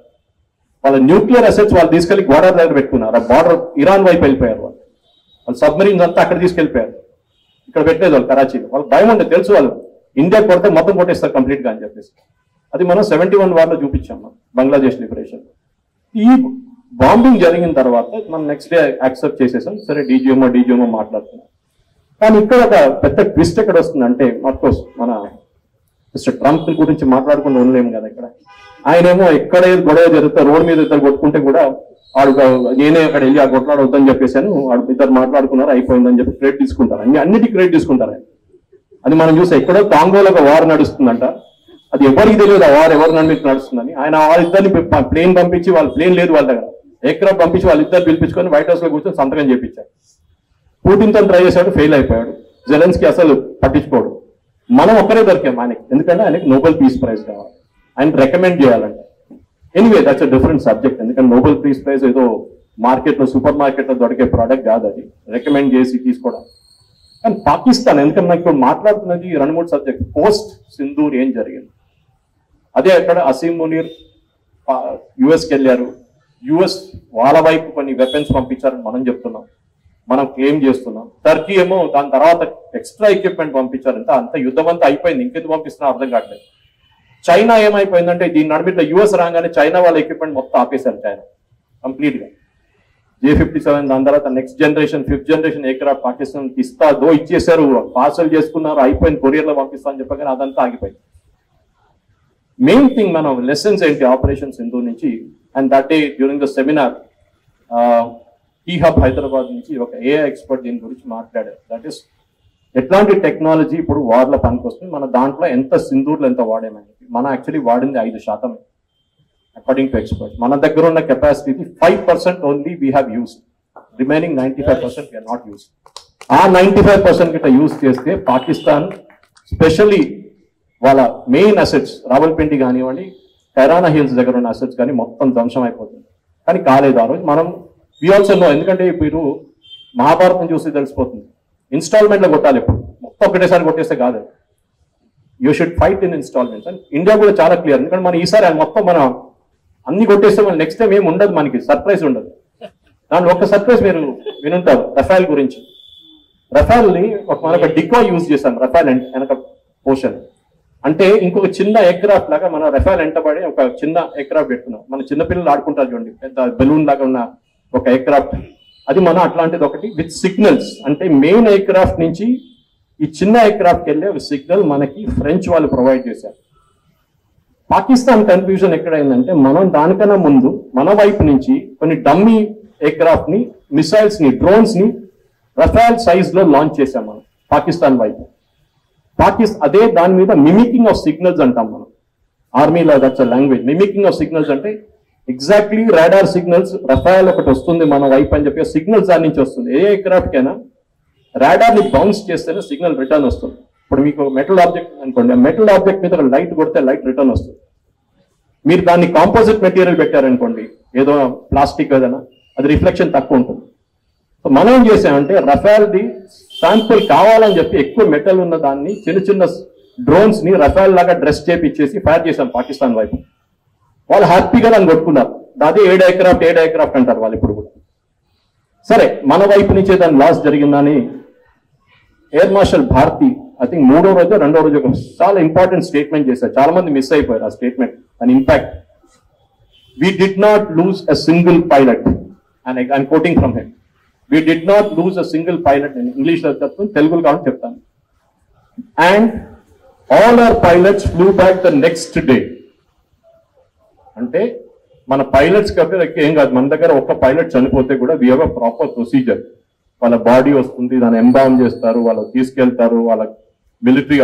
వాళ్ళ న్యూక్లియర్ అసెట్స్ వాళ్ళు తీసుకెళ్లి బార్డర్ దగ్గర పెట్టుకున్నారు. ఆ బార్డర్ ఇరాన్ వైపు వెళ్ళిపోయారు. వాళ్ళు సబ్మరీన్స్ అంతా అక్కడ తీసుకెళ్లిపోయారు. ఇక్కడ పెట్టలేదు వాళ్ళు కరాచీలో. వాళ్ళకి భయం ఉండే, తెలుసు వాళ్ళు ఇండియా కొడితే మొత్తం కొట్టేస్తారు కంప్లీట్ గా అని చెప్పేసి. అది మనం 71 వార్లో చూపించాం బంగ్లాదేశ్ లిబరేషన్. ఈ బాంబింగ్ జరిగిన తర్వాత మనం నెక్స్ట్ డే యాక్సెప్ట్ చేసేసాం. సరే డీజీఎంఓ మాట్లాడుతున్నాం. కానీ ఇక్కడ ఒక పెద్ద ట్విస్ట్ ఎక్కడ వస్తుందంటే, అఫ్కోర్స్ మన మిస్టర్ ట్రంప్ గురించి మాట్లాడకుండా ఉండలేము కదా ఇక్కడ. ఆయనేమో ఎక్కడ గొడవ జరిగితే రోడ్ మీద ఇద్దరు కొట్టుకుంటే కూడా వాడు నేనే అక్కడ వెళ్ళి ఆ కొట్లాడవద్దని చెప్పేసాను, వాడు ఇద్దరు మాట్లాడుకున్నారు అయిపోయిందని చెప్పి క్రెడిట్ తీసుకుంటారు. అన్నిటికీ క్రెడిట్ తీసుకుంటారు ఆయన. అది మనం చూస్తే ఎక్కడో కాంగోలో ఒక వార్ నడుస్తుందంట, అది ఎవరికి తెలియదు ఆ వార్ ఎవరి నడుస్తుందని. ఆయన వాళ్ళిద్దరిని ప్లేన్ పంపించి, వాళ్ళ ప్లేన్ లేదు వాళ్ళ దగ్గర, ఎయిర్క్రాఫ్ట్ పంపించి వాళ్ళిద్దరు పిలిపించుకొని వైట్ హౌస్ లో కూర్చొని సంతకం చేపించారు. పుతిన్తో ట్రై చేశాడు, ఫెయిల్ అయిపోయాడు. జెలెన్స్కీ అసలు పట్టించుకోడు. మనం ఒక్కరే దొరికాం ఆయనకి, ఎందుకంటే ఆయనకి నోబెల్ పీస్ ప్రైజ్ కావాలి, ఆయన రికమెండ్ చేయాలంటే. Anyway that's a different subject, ఎందుకంటే నోబెల్ పీస్ ప్రైజ్ ఏదో మార్కెట్ లో సూపర్ మార్కెట్ లో దొరికే ప్రోడక్ట్ కాదు, అది రికమెండ్ చేసి తీసుకోవడం. కానీ పాకిస్తాన్, ఎందుకంటే నాకు ఇప్పుడు మాట్లాడుతున్నది 2-3 సబ్జెక్ట్. పోస్ట్ సింధూర్ ఏం జరిగింది, అదే అక్కడ అసీం మునీర్ యుఎస్కి వెళ్ళారు, యుఎస్ వాళ్ళ వైపు కొన్ని వెపన్స్ పంపించారని మనం చెప్తున్నాం, మనం క్లెయిమ్ చేస్తున్నాం. టర్కీ ఏమో దాని తర్వాత ఎక్స్ట్రా ఎక్విప్మెంట్ పంపించారంట, అంత యుద్ధం అంతా అయిపోయింది, ఇంకెందుకు పంపిస్తున్నా అర్థం కావట్లేదు. చైనా ఏమైపోయిందంటే దీని నడిమిట్లో యుఎస్ రాగానే చైనా వాళ్ళ ఎక్విప్మెంట్ మొత్తం ఆపేశారు చైనా కంప్లీట్ గా. J-57 దాని తర్వాత next generation 5th generation aircraft Pakistan ఇచ్చేసారు, పార్సల్ చేసుకున్నారు, అయిపోయింది, కొరియర్ లో పంపిస్తా అని చెప్పగానే అదంతా ఆగిపోయింది. మెయిన్ థింగ్ మనం లెసన్స్ ఏంటి ఆపరేషన్ సింధూర్ నుంచి, and that day during the seminar T hub Hyderabad నుంచి ఒక AI ఎక్స్పర్ట్ దీని గురించి మాట్లాడారు. దట్ ఈస్ ఎట్లాంటి టెక్నాలజీ ఇప్పుడు వార్ల పనికి వస్తుంది, మన దాంట్లో ఎంత సింధూర్లు ఎంత వాడేమని. మనం యాక్చువల్లీ వాడింది 5% అకార్డింగ్ టు ఎక్స్పర్ట్స్. మన దగ్గర ఉన్న capacity 5% only we have used, remaining 95% we are not use. ఆ 95% గిట్ట యూజ్ చేస్తే పాకిస్తాన్ స్పెషల్లీ వాళ్ళ మెయిన్ అసెట్స్ రావల్పిండి కానివ్వండి, కైరానా హిల్స్ దగ్గర ఉన్న అసెట్స్ కానీ మొత్తం ధ్వంసం అయిపోతుంది. కానీ కాలేదు ఆ రోజు. మనం వి ఆల్సో నో, ఎందుకంటే ఇప్పుడు మహాభారతం చూసి తెలిసిపోతుంది, ఇన్స్టాల్మెంట్ లో కొట్టాలి, ఇప్పుడు మొత్తం ఒకటేసారి కొట్టేస్తే కాదు, you should fight in instalments. And India కూడా చాలా క్లియర్, ఎందుకంటే మనం ఈసారి మొత్తం మనం అన్ని కొట్టేస్తే మళ్ళీ నెక్స్ట్ టైం ఏమి ఉండదు, మనకి సర్ప్రైజ్ ఉండదు. దాంట్లో ఒక సర్ప్రైజ్ మీరు వినుంటారు రఫాల్ గురించి. రఫాల్ ని మనకు డికో యూజ్ చేశాం, రఫాల్ వెనక పోర్షన్ అంటే ఇంకొక చిన్న ఎయిర్క్రాఫ్ట్ లాగా మన రఫాల్ వెంటబడి ఒక చిన్న ఎయిర్క్రాఫ్ట్ పెట్టుకున్నాం. మన చిన్నపిల్లలు ఆడుకుంటారు చూడండి, పెద్ద బెలూన్ లాగా ఉన్న ఒక ఎయిర్క్రాఫ్ట్, అది మన అట్లాంటిది ఒకటి విత్ సిగ్నల్స్. అంటే మెయిన్ ఎయిర్క్రాఫ్ట్ నుంచి ఈ చిన్న ఎయిర్క్రాఫ్ట్కి వెళ్ళే ఒక సిగ్నల్ మనకి ఫ్రెంచ్ వాళ్ళు ప్రొవైడ్ చేశారు. పాకిస్తాన్ కన్ఫ్యూజన్ ఎక్కడైందంటే, మనం దానికన్నా ముందు మన వైపు నుంచి కొన్ని డమ్మీ ఎయిర్క్రాఫ్ట్ ని, మిసైల్స్ ని, డ్రోన్స్ ని రఫాల్ సైజ్ లో లాంచ్ చేశాం మనం పాకిస్తాన్ వైపు. అదే దాని మీద మిమికింగ్ ఆఫ్ సిగ్నల్స్ అంటాం మనం ఆర్మీలో, that's a language. Mimicking of signals అంటే ఎగ్జాక్ట్లీ రాడార్ సిగ్నల్స్, రఫాల్ ఒకటి వస్తుంది మన వైపు అని చెప్పి సిగ్నల్స్ దాని నుంచి వస్తుంది. ఏ ఎయిర్క్రాఫ్ట్ కైనా రాడార్ ని బౌన్స్ చేస్తేనే సిగ్నల్ రిటర్న్ వస్తుంది. ఇప్పుడు మీకు మెటల్ ఆబ్జెక్ట్ అనుకోండి, మెటల్ ఆబ్జెక్ట్ మీద లైట్ కొడితే లైట్ రిటర్న్ వస్తుంది. మీరు దాన్ని కాంపోజిట్ మెటీరియల్ పెట్టారనుకోండి, ఏదో ప్లాస్టిక్ ఏదైనా, అది రిఫ్లెక్షన్ తక్కువ ఉంటుంది. సో మనం ఏం చేసామంటే రఫాల్ ది శాంపుల్ కావాలని చెప్పి ఎక్కువ మెటల్ ఉన్న దాన్ని చిన్న చిన్న డ్రోన్స్ ని రఫాల్ లాగా డ్రెస్ చేపించేసి ఫైర్ చేశాం పాకిస్తాన్ వైపు. వాళ్ళు హ్యాపీగా దాన్ని కొట్టుకున్నారు. అదే ఏడ్ ఎయిర్క్రాఫ్ట్ అంటారు వాళ్ళు ఇప్పుడు కూడా. సరే, మన వైపు నుంచే దాని లాస్ జరిగిందని air marshal Bharti I think 2వ రోజు ఒక చాలా ఇంపార్టెంట్ స్టేట్మెంట్ చేశారు. చాలా మంది మిస్ అయిపోయారు ఆ స్టేట్మెంట్, దాని impact. We did not lose a single pilot, and I'm quoting from him. We did not lose a single pilot. In English లో చెప్తాను, తెలుగులో కావాలి చెప్తాను. And all our pilots flew back the next day. అంటే మన pilots కాబట్టి ఏం కాదు, మన దగ్గర ఒక పైలట్ చనిపోతే కూడా we have a proper procedure. వాళ్ళ బాడీ వస్తుంది, దాన్ని ఎంబామ్ చేస్తారు, వాళ్ళు తీసుకెళ్తారు, వాళ్ళ మిలిటరీ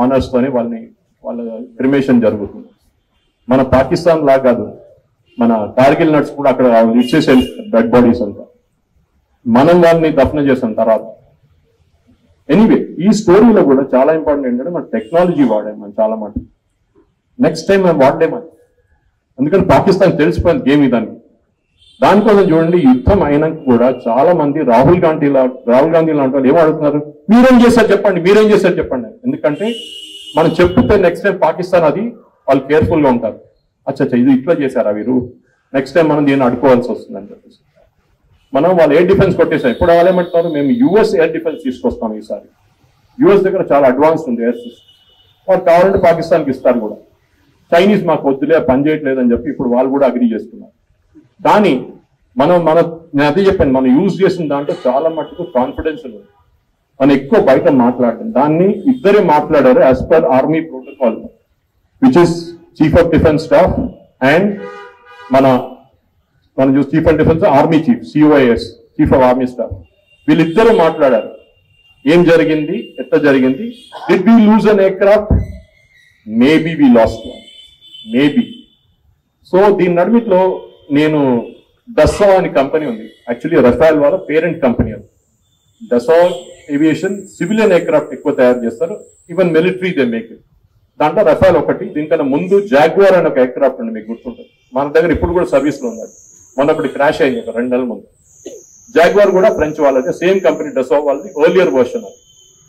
ఆనర్స్ తోనే వాళ్ళ క్రిమేషన్ జరుగుతుంది. మన పాకిస్తాన్ లా కాదు, మన కార్గిల్ నట్స్ కూడా అక్కడ ఇచ్చేసే డెడ్ బాడీస్ అంతా మనం వాళ్ళని దఫన చేసాం తర్వాత. ఎనీవే, ఈ స్టోరీలో కూడా చాలా ఇంపార్టెంట్ ఏంటంటే మన టెక్నాలజీ వాడాం మనం చాలా మాట. నెక్స్ట్ టైం మనం వాడలేమని, ఎందుకంటే పాకిస్తాన్ తెలిసిపోయింది గేమ్ ఇదాన్ని. దానికోసం చూడండి, యుద్ధం అయినాక కూడా చాలా మంది రాహుల్ గాంధీ లాంటి వాళ్ళు ఏం అడుగుతున్నారు, మీరేం చేశారు చెప్పండి. ఎందుకంటే మనం చెప్తే నెక్స్ట్ టైం పాకిస్తాన్ అది వాళ్ళు కేర్ఫుల్ గా ఉంటారు. అచ్చా ఇది ఇట్లా చేశారా వీరు, నెక్స్ట్ టైం మనం దీన్ని అడుకోవాల్సి వస్తుంది అని చెప్పేసి మనం వాళ్ళు ఎయిర్ డిఫెన్స్ కొట్టేసాం. ఇప్పుడు వాళ్ళు ఏమంటున్నారు, మేము యుఎస్ ఎయిర్ డిఫెన్స్ తీసుకొస్తాం ఈసారి. యుఎస్ దగ్గర చాలా అడ్వాన్స్ ఉంది ఎయిర్ సిస్టమ్, వాళ్ళు కావాలంటే పాకిస్తాన్కి ఇస్తారు కూడా. చైనీస్ మాకు వద్దులే, పని చేయట్లేదని చెప్పి ఇప్పుడు వాళ్ళు కూడా అగ్రీ చేస్తున్నారు. కానీ నేను అదే చెప్పాను, మనం యూజ్ చేసిన దాంట్లో చాలా మటుకు కాన్ఫిడెన్స్ ఉంది. మనం ఎక్కువ బయట మాట్లాడడం, దాన్ని ఇద్దరే మాట్లాడారు as per army protocol, which is chief of defence staff and మన chief and defence army chief, COIS, chief of army staff, వీళ్ళిద్దరూ మాట్లాడారు. ఏం జరిగింది, ఎట్లా జరిగింది, did we lose an aircraft, maybe we lost one, maybe. So దీని నడుమిట్లో నేను డస్సా అని కంపెనీ ఉంది, యాక్చువల్లీ రఫాల్ వాళ్ళ పేరెంట్ కంపెనీ అది. డస్సా ఏవియేషన్ సివిలియన్ ఎయిర్క్రాఫ్ట్ ఎక్కువ తయారు చేస్తారు, even military they make it. దాంట్లో రఫాల్ ఒకటి. దీనికన్నా ముందు జాగ్వార్ అని ఒక ఎయిర్క్రాఫ్ట్ ఉంది, మీకు గుర్తుంటుంది, మన దగ్గర ఇప్పుడు కూడా సర్వీస్ లో ఉన్నది. మొన్నప్పుడు క్రాష్ అయింది ఒక 2 నెలల ముందు. జాగ్వార్ కూడా ఫ్రెంచ్ వాళ్ళది, సేమ్ కంపెనీ డస్సా వాళ్ళది, ఎర్లియర్ వర్షన్ అది.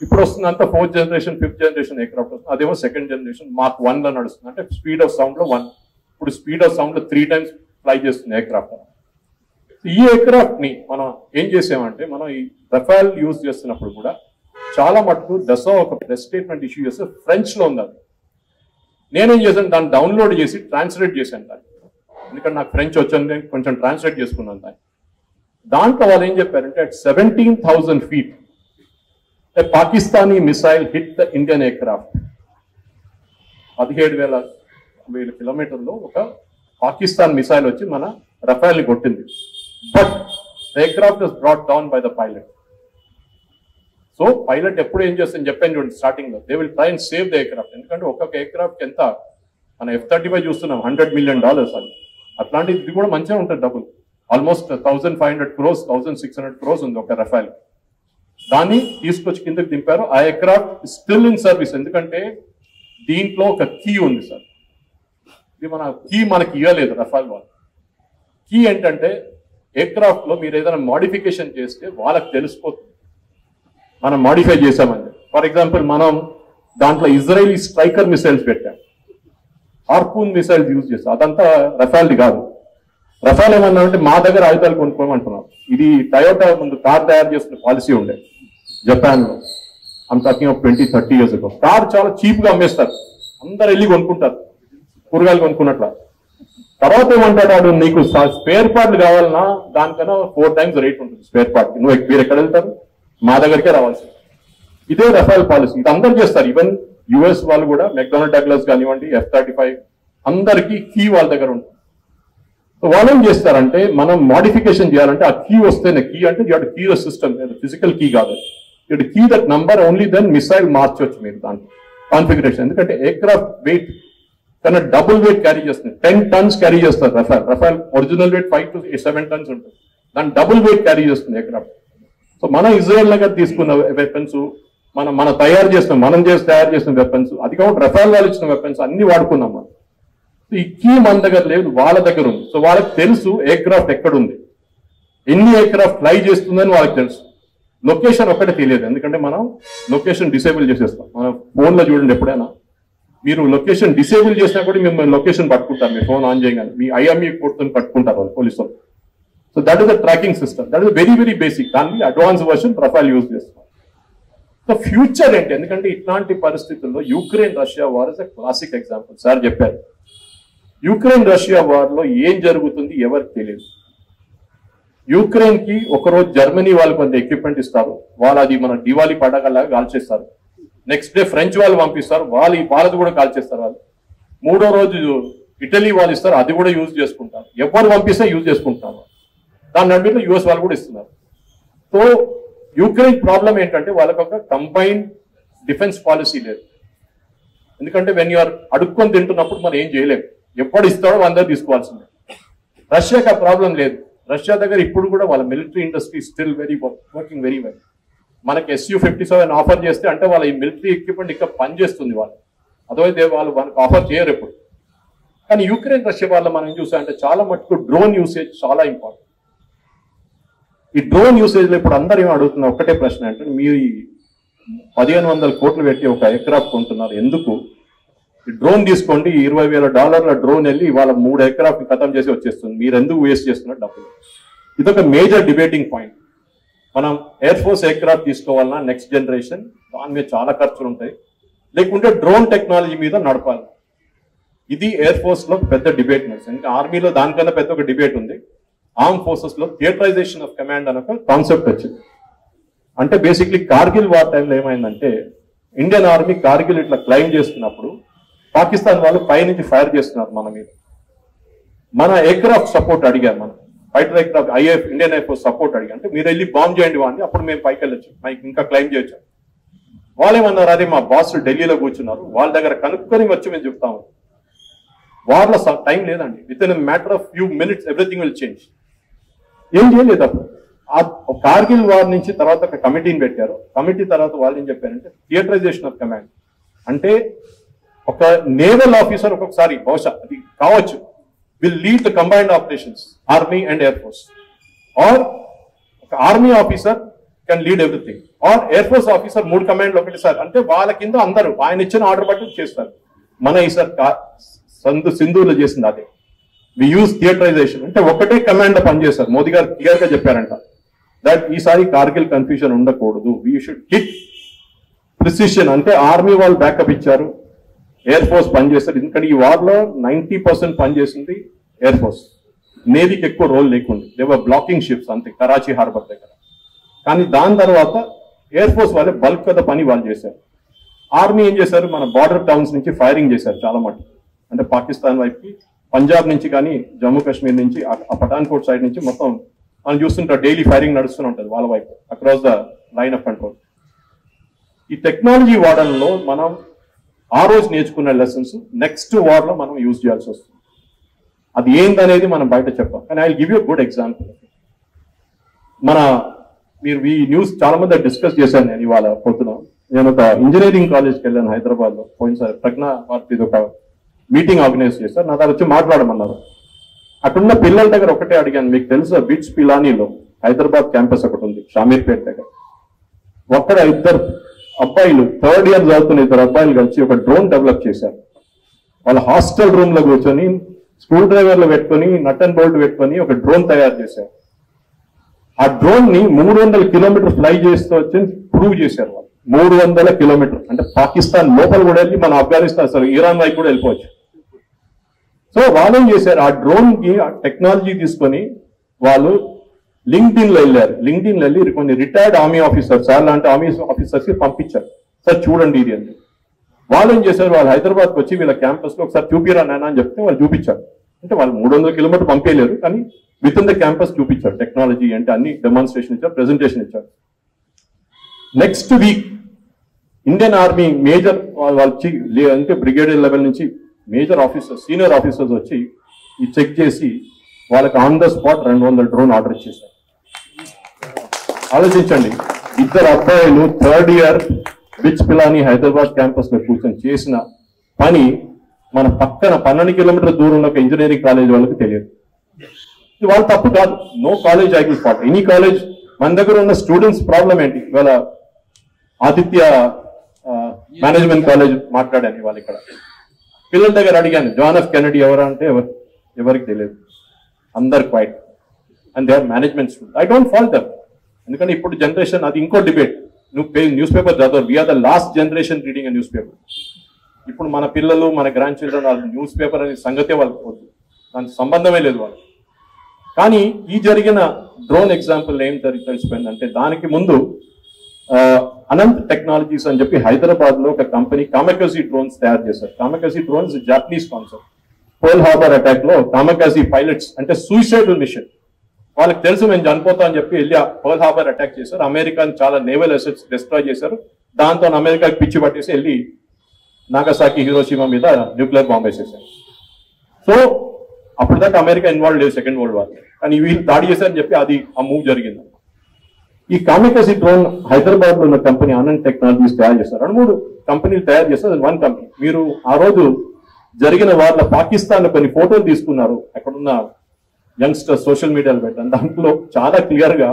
ఇప్పుడు వస్తుంది అంతా 4th generation 5th generation aircraft వస్తుంది, అదేమో 2nd జనరేషన్ Mark 1 లో నడుస్తుంది. అంటే స్పీడ్ ఆఫ్ సౌండ్ లో 1, ఇప్పుడు స్పీడ్ ఆఫ్ సౌండ్ లో 3 times ఫ్లై చేస్తుంది ఎయిర్క్రాఫ్ట్. ఈ ఎయిర్క్రాఫ్ట్ ని మనం ఏం చేసామంటే, మనం ఈ రఫాల్ యూజ్ చేస్తున్నప్పుడు కూడా చాలా మటుకు డస్సా ఒక ప్రెస్ స్టేట్మెంట్ ఇష్యూ చేస్తే ఫ్రెంచ్ లో ఉంది అది. నేనేం చేశాను, దాన్ని డౌన్లోడ్ చేసి ట్రాన్స్లేట్ చేశాను దాన్ని, ఎందుకంటే నాకు ఫ్రెంచ్ వచ్చని కొంచెం ట్రాన్స్లేట్ చేసుకున్నాను దాన్ని. దాంట్లో వాళ్ళు ఏం చెప్పారంటే, at 17,000 feet a Pakistani missile hit the Indian aircraft. 17,000 కిలోమీటర్లో ఒక పాకిస్తాన్ మిసైల్ వచ్చి మన రఫాల్ ని కొట్టింది. But the aircraft was brought down by the pilot. So pilot ఎప్పుడు ఏం చేస్తుందని చెప్పాను చూడండి స్టార్టింగ్ లో, they will try and save the aircraft. ఎందుకంటే ఒక్కొక్క ఎయిర్క్రాఫ్ట్ ఎంత, మన F-35 చూస్తున్నాం $100 million అని. అట్లాంటిది ఇది కూడా మంచిగా ఉంటుంది డబ్బులు, ఆల్మోస్ట్ 1,500 crores 1,600 crores ఉంది ఒక రఫాల్. దాన్ని తీసుకొచ్చి కిందకి దింపారు. ఆ ఎయిర్క్రాఫ్ట్ స్టిల్ ఇన్ సర్వీస్, ఎందుకంటే దీంట్లో ఒక కీ ఉంది సార్. ఇది మన కీ మనకి ఇవ్వలేదు రఫాల్ వాళ్ళు. కీ ఏంటంటే, ఎయిర్క్రాఫ్ట్ లో మీరు ఏదైనా మోడిఫికేషన్ చేస్తే వాళ్ళకి తెలిసిపోతుంది మనం మోడిఫై చేసామని. ఫర్ ఎగ్జాంపుల్, మనం దాంట్లో ఇజ్రాయలీ స్ట్రైకర్ మిసైల్స్ పెట్టాం, హార్పూన్ మిసైల్స్ యూజ్ చేస్తాం, అదంతా రఫాల్ది కాదు. రఫాల్ ఏమన్నా అంటే మా దగ్గర ఆయుధాలు కొనుక్కోమంటున్నాం. ఇది టయోటా ముందు కార్ తయారు చేస్తున్న పాలసీ ఉండే జపాన్ లో, I'm talking of 20-30 years ago. Car చాలా చీప్ గా అమ్మేస్తారు, అందరు వెళ్ళి కొనుక్కుంటారు కూరగాయలు కొనుక్కున్నట్ల. తర్వాత ఏమంటాడు, నీకు స్పేర్ పార్ట్లు కావాలన్నా దానికన్నా 4 times రేట్ ఉంటుంది స్పేర్ పార్ట్. మీరు ఎక్కడ వెళ్తారు, మా దగ్గరికే రావాల్సి. ఇదే రఫాల్ పాలసీ, ఇది అందరు చేస్తారు. ఈవెన్ US వాళ్ళు కూడా, మెక్డొనాల్డ్ డగ్లస్ కానివ్వండి, F-35 అందరికీ కీ వాళ్ళ దగ్గర ఉంటుంది. సో వాళ్ళు ఏం చేస్తారంటే, మనం మోడిఫికేషన్ చేయాలంటే ఆ కీ వస్తేనే, కీ అంటే you have to key the system, physical key కాదు, you have to key that number, only then missile మార్చొచ్చు మీరు దాంట్లో కాన్ఫిగరేషన్. ఎందుకంటే ఎయిర్క్రాఫ్ట్ వెయిట్ కన్నా డబుల్ వెయిట్ క్యారీ చేస్తుంది, 10 tons క్యారీ చేస్తారు Rafale. Rafale original weight 5 to 7 tons ఉంటుంది, దాన్ని డబుల్ వెయిట్ క్యారీ చేస్తుంది ఎయిర్క్రాఫ్ట్. సో మనం ఇజ్రాయెల్ దగ్గర తీసుకున్న వెపన్స్, మనం తయారు చేసిన వెపన్స్, అది కాబట్టి రఫాల్ వాళ్ళు ఇచ్చిన వెపన్స్ అన్ని వాడుకున్నాం మనం. ఈ కీ మన దగ్గర లేదు, వాళ్ళ దగ్గర ఉంది. సో వాళ్ళకి తెలుసు ఎయిర్క్రాఫ్ట్ ఎక్కడ ఉంది, ఎన్ని ఎయిర్క్రాఫ్ట్ ఫ్లై చేస్తుందని వాళ్ళకి తెలుసు. లొకేషన్ ఒక్కటే తెలియదు, ఎందుకంటే మనం లొకేషన్ డిసేబుల్ చేసేస్తాం. మన ఫోన్ లో చూడండి, ఎప్పుడైనా మీరు లొకేషన్ డిసేబుల్ చేసినా కూడా మిమ్మల్ని లొకేషన్ పట్టుకుంటారు, మీ ఫోన్ ఆన్ చేయగానే మీ IME కోడ్తో పట్టుకుంటారు వాళ్ళు పోలీసులు. So that is the tracking system, that is very very basic. దాన్ని అడ్వాన్స్ వర్షన్ రఫాల్ యూజ్ చేస్తాం. సో ఫ్యూచర్ ఏంటి, ఎందుకంటే ఇట్లాంటి పరిస్థితుల్లో Ukraine Russia war is a classic example. Sir చెప్పారు, యుక్రెయిన్ రష్యా వార్ లో ఏం జరుగుతుంది ఎవరికి తెలియదు. యుక్రెయిన్ కి ఒకరోజు జర్మనీ వాళ్ళు కొంత ఎక్విప్మెంట్ ఇస్తారు, వాళ్ళు అది మన దివాళీ పండగలాగా కాల్చేస్తారు. నెక్స్ట్ డే ఫ్రెంచ్ వాళ్ళు పంపిస్తారు, వాళ్ళది కూడా కాల్చేస్తారు వాళ్ళు. 3వ రోజు ఇటలీ వాళ్ళు ఇస్తారు, అది కూడా యూజ్ చేసుకుంటారు. ఎవరు పంపిస్తే యూజ్ చేసుకుంటున్నారు. దాని నడుమలో US వాళ్ళు కూడా ఇస్తున్నారు. సో యుక్రెయిన్ ప్రాబ్లం ఏంటంటే, వాళ్ళకి ఒక కంబైన్డ్ డిఫెన్స్ పాలసీ లేదు. ఎందుకంటే వెన్ యూఆర్ అడుక్కొని తింటున్నప్పుడు మనం ఏం చేయలేము, ఎప్పుడు ఇస్తాడో అందరూ తీసుకోవాల్సిందే. రష్యాకి ఆ ప్రాబ్లం లేదు. రష్యా దగ్గర ఇప్పుడు కూడా వాళ్ళ military industry still working very well. మనకి Su-57 ఆఫర్ చేస్తే అంటే వాళ్ళ ఈ మిలిటరీ ఎక్విప్మెంట్ ఇక్కడ పనిచేస్తుంది వాళ్ళు, అదైతే వాళ్ళు మనకు ఆఫర్ చేయరు ఎప్పుడు. కానీ యుక్రెయిన్ రష్యా వాళ్ళ మనం చూసామంటే చాలా మటుకు డ్రోన్ యూసేజ్ చాలా ఇంపార్టెంట్. ఈ డ్రోన్ యూసేజ్ లో ఇప్పుడు అందరూ ఏమో అడుగుతున్న ఒకటే ప్రశ్న అంటే, మీరు 1,500 కోట్లు పెట్టి ఒక ఎయిర్క్రాఫ్ట్ కొంటున్నారు ఎందుకు? ఈ డ్రోన్ తీసుకోండి, $20,000 డ్రోన్ వెళ్ళి వాళ్ళ 3 ఎయిర్క్రాఫ్ట్ ఖతం చేసి వచ్చేస్తుంది, మీరు ఎందుకు వేస్ట్ చేస్తున్నారు డబ్బులు? ఇదొక మేజర్ డిబేటింగ్ పాయింట్. మనం ఎయిర్ ఫోర్స్ ఎయిర్క్రాఫ్ట్ తీసుకోవాలన్నా నెక్స్ట్ జనరేషన్, దాని మీద చాలా ఖర్చులు ఉంటాయి, లేకుంటే డ్రోన్ టెక్నాలజీ మీద నడపాలి. ఇది ఎయిర్ ఫోర్స్ లో పెద్ద డిబేట్ నడుస్తుంది. ఇంకా ఆర్మీలో దానికన్నా పెద్ద ఒక డిబేట్ ఉంది. ఆర్మ్ ఫోర్సెస్ లో థియేటరైజేషన్ ఆఫ్ కమాండ్ అనే ఒక కాన్సెప్ట్ వచ్చింది. అంటే బేసిక్లీ కార్గిల్ వార్ టైంలో ఏమైందంటే, ఇండియన్ ఆర్మీ కార్గిల్ ఇట్లా క్లైమ్ చేస్తున్నప్పుడు పాకిస్తాన్ వాళ్ళు పైనుంచి ఫైర్ చేస్తున్నారు మన మీద. మన ఎయిర్క్రాఫ్ట్ సపోర్ట్ అడిగారు, మనం fighter aircraft Indian air force support అడిగారు. అంటే మీరు వెళ్ళి బాంబ్ చేయండి వాడిని, అప్పుడు మేము పైకి వెళ్ళొచ్చు, ఇంకా క్లైమ్ చేయొచ్చు. వాళ్ళేమన్నారు, అదే మా బాస్ ఢిల్లీలో కూర్చున్నారు, వాళ్ళ దగ్గర కనుక్కొని వచ్చి మేము చెప్తాము. వార్లో టైం లేదండి, with in matter of few minutes everything will change. ఏం చేయలేదు అప్పుడు. కార్గిల్ వార్ నుంచి తర్వాత ఒక కమిటీని పెట్టారు. కమిటీ తర్వాత వాళ్ళు ఏం చెప్పారంటే థియేటరైజేషన్ ఆఫ్ కమాండ్. అంటే ఒక నేవల్ ఆఫీసర్ ఒక్కొక్కసారి బహుశా అది కావచ్చు, will lead the combined operations army and air force, or ఒక army officer can lead everything, or air force officer 3 కమాండ్లు ఒకటిసారి. అంటే వాళ్ళ కింద అందరూ ఆయన ఇచ్చిన ఆర్డర్ బట్టి చేస్తారు. మన ఈసారి సింధులో చేసింది అదే. వి యూజ్ థియేటరైజేషన్, అంటే ఒకటే కమాండ్ పనిచేస్తారు. మోదీ గారు క్లియర్ గా చెప్పారంట దట్ ఈసారి కార్గిల్ కన్ఫ్యూజన్ ఉండకూడదు, వీ షుడ్ హిట్ ప్రిసిషన్. అంటే ఆర్మీ వాళ్ళు బ్యాకప్ ఇచ్చారు, ఎయిర్ ఫోర్స్ పనిచేస్తారు. ఎందుకంటే ఈ వార్ లో 90% పనిచేసింది ఎయిర్ ఫోర్స్, నేవీకి ఎక్కువ రోల్ లేకుండా, దేవర్ బ్లాకింగ్ షిప్స్ అంతే కరాచీ హార్బర్ దగ్గర. కానీ దాని తర్వాత ఎయిర్ ఫోర్స్ వాళ్ళే బల్క్ కదా పని వాళ్ళు చేశారు. ఆర్మీ ఏం చేశారు, మన బార్డర్ టౌన్స్ నుంచి ఫైరింగ్ చేశారు చాలా మటుకు. అంటే పాకిస్తాన్ వైపుకి పంజాబ్ నుంచి కానీ జమ్మూ కాశ్మీర్ నుంచి ఆ పఠాన్కోట్ సైడ్ నుంచి మొత్తం మనం చూస్తుంటారు, డైలీ ఫైరింగ్ నడుస్తూనే ఉంటుంది వాళ్ళ వైపు across the line of control. ఈ టెక్నాలజీ వాడడంలో మనం ఆ రోజు నేర్చుకున్న లెసన్స్ నెక్స్ట్ వార్ లో మనం యూజ్ చేయాల్సి వస్తుంది. అది ఏందనేది మనం బయట చెప్పాం. కానీ I will give you good example. మీరు ఈ న్యూస్ చాలా మంది డిస్కస్ చేశాను నేను ఇవాళ పొద్దున. నేను ఒక ఇంజనీరింగ్ కాలేజ్కి వెళ్ళాను హైదరాబాద్ లో పోయినసారి. ప్రజ్ఞా వారి ఒక మీటింగ్ ఆర్గనైజ్ చేశారు, నా దగ్గర వచ్చి మాట్లాడమన్నారు. అక్కడున్న పిల్లల దగ్గర ఒకటే అడిగాను, మీకు తెలుసా బిట్స్ పిలానీలో హైదరాబాద్ క్యాంపస్ ఒకటి ఉంది షామీర్పేట దగ్గర. ఒక్కడ 2 అబ్బాయిలు 3rd ఇయర్ చదువుతున్న 2 అబ్బాయిలు కలిసి ఒక డ్రోన్ డెవలప్ చేశారు. వాళ్ళ హాస్టల్ రూమ్ లో కూర్చొని స్క్రూ డ్రైవర్లు పెట్టుకొని నట్ అండ్ బోల్ట్ పెట్టుకొని ఒక డ్రోన్ తయారు చేశారు. ఆ డ్రోన్ ని 300 కిలోమీటర్ ఫ్లై చేస్తూ వచ్చి ప్రూవ్ చేశారు వాళ్ళు. 300 కిలోమీటర్ అంటే పాకిస్తాన్ లోపల కూడా వెళ్ళి మన ఆఫ్ఘనిస్తాన్ అసలు ఇరాన్ వైపు కూడా వెళ్ళిపోవచ్చు. సో వాళ్ళు ఏం చేశారు, ఆ డ్రోన్ కి ఆ టెక్నాలజీ తీసుకొని వాళ్ళు లింక్డ్ఇన్ లో వెళ్ళారు. లింక్డ్ఇన్ లో వెళ్ళి కొన్ని రిటైర్డ్ ఆర్మీ ఆఫీసర్స్ అలాంటి ఆర్మీ ఆఫీసర్స్ కి పంపించారు, సార్ చూడండి ఇది అని. వాళ్ళు ఏం చేశారు, వాళ్ళు హైదరాబాద్కి వచ్చి వీళ్ళ క్యాంపస్ లో ఒకసారి చూపిరా నాన్న అని చెప్తే వాళ్ళు చూపించారు. అంటే వాళ్ళు 300 కిలోమీటర్ పంపేయలేరు, కానీ విత్ ఇన్ ద క్యాంపస్ చూపించారు టెక్నాలజీ అంటే అన్ని డెమాన్స్ట్రేషన్ ఇచ్చారు, ప్రెజెంటేషన్ ఇచ్చారు. Next week Indian army major వాళ్ళు అంటే బ్రిగేడియర్ లెవెల్ నుంచి మేజర్ ఆఫీసర్స్ సీనియర్ ఆఫీసర్స్ వచ్చి ఈ చెక్ చేసి వాళ్ళకి on the spot 200 drone order ఇచ్చేసారు. ఆలోచించండి, 2 అబ్బాయిలు 3rd year bits Pilani Hyderabad campus లో కూర్చొని చేసిన పని మన పక్కన 12 కిలోమీటర్ దూరంలో ఒక ఇంజనీరింగ్ కాలేజ్ వాళ్ళకి తెలియదు. ఇది వాళ్ళ తప్పు కాదు, no college I will fault any college. మన దగ్గర ఉన్న స్టూడెంట్స్ ప్రాబ్లం ఏంటి, ఇవాళ ఆదిత్య మేనేజ్మెంట్ కాలేజ్ మాట్లాడాను ఇవాళ ఇక్కడ పిల్లల దగ్గర అడిగాను, జాన్ ఎఫ్ కెనడీ ఎవరు అంటే ఎవరికి తెలియదు, అందరు quiet and they are management student. I don't fault them, ఎందుకంటే ఇప్పుడు జనరేషన్ అది ఇంకో డిబేట్. నువ్వు న్యూస్ పేపర్ చదవరు, we're the last generation reading news paper. ఇప్పుడు మన పిల్లలు మన గ్రాండ్ చిల్డ్రన్ వాళ్ళు న్యూస్ పేపర్ అనే సంగతే వాళ్ళకి వద్దు, దానికి సంబంధమే లేదు వాళ్ళు. కానీ ఈ జరిగిన డ్రోన్ ఎగ్జాంపుల్ ఏం తెలిసిపోయిందంటే, దానికి ముందు అనంత్ టెక్నాలజీస్ అని చెప్పి హైదరాబాద్ లో ఒక కంపెనీ కామకాజీ డ్రోన్స్ తయారు చేశారు. Kamikaze drones Japanese concept. Pearl Harbor attack లో కామకాజీ పైలట్స్ అంటే సూసైడల్ మిషన్, వాళ్ళకి తెలుసు మేము చనిపోతాం అని చెప్పి వెళ్ళి పర్ల్ హార్బర్ అటాక్ చేశారు. అమెరికాని చాలా నేవల్ అసెట్స్ డిస్ట్రాయ్ చేశారు. దాంతో అమెరికాకి పిచ్చి పట్టేసి వెళ్ళి నాగసాకి హిరోషిమా మీద న్యూక్లియర్ బాంబ్ వేసేసారు. సో అప్పటిదాకా అమెరికా ఇన్వాల్వ్ లేదు సెకండ్ వరల్డ్ వార్, కానీ వీళ్ళు దాడి చేశారని చెప్పి అది ఆ మూవ్ జరిగింది. ఈ కామికాజీ డ్రోన్ హైదరాబాద్ లో ఉన్న కంపెనీ అనంత్ టెక్నాలజీస్ తయారు చేస్తారు. 2-3 కంపెనీలు తయారు చేస్తారు, 1 కంపెనీ. మీరు ఆ రోజు జరిగిన వాళ్ళ పాకిస్తాన్ లో కొన్ని ఫోటోలు తీసుకున్నారు, అక్కడున్న యంగ్స్టర్స్ సోషల్ మీడియాలో పెట్టారు. దాంట్లో చాలా క్లియర్ గా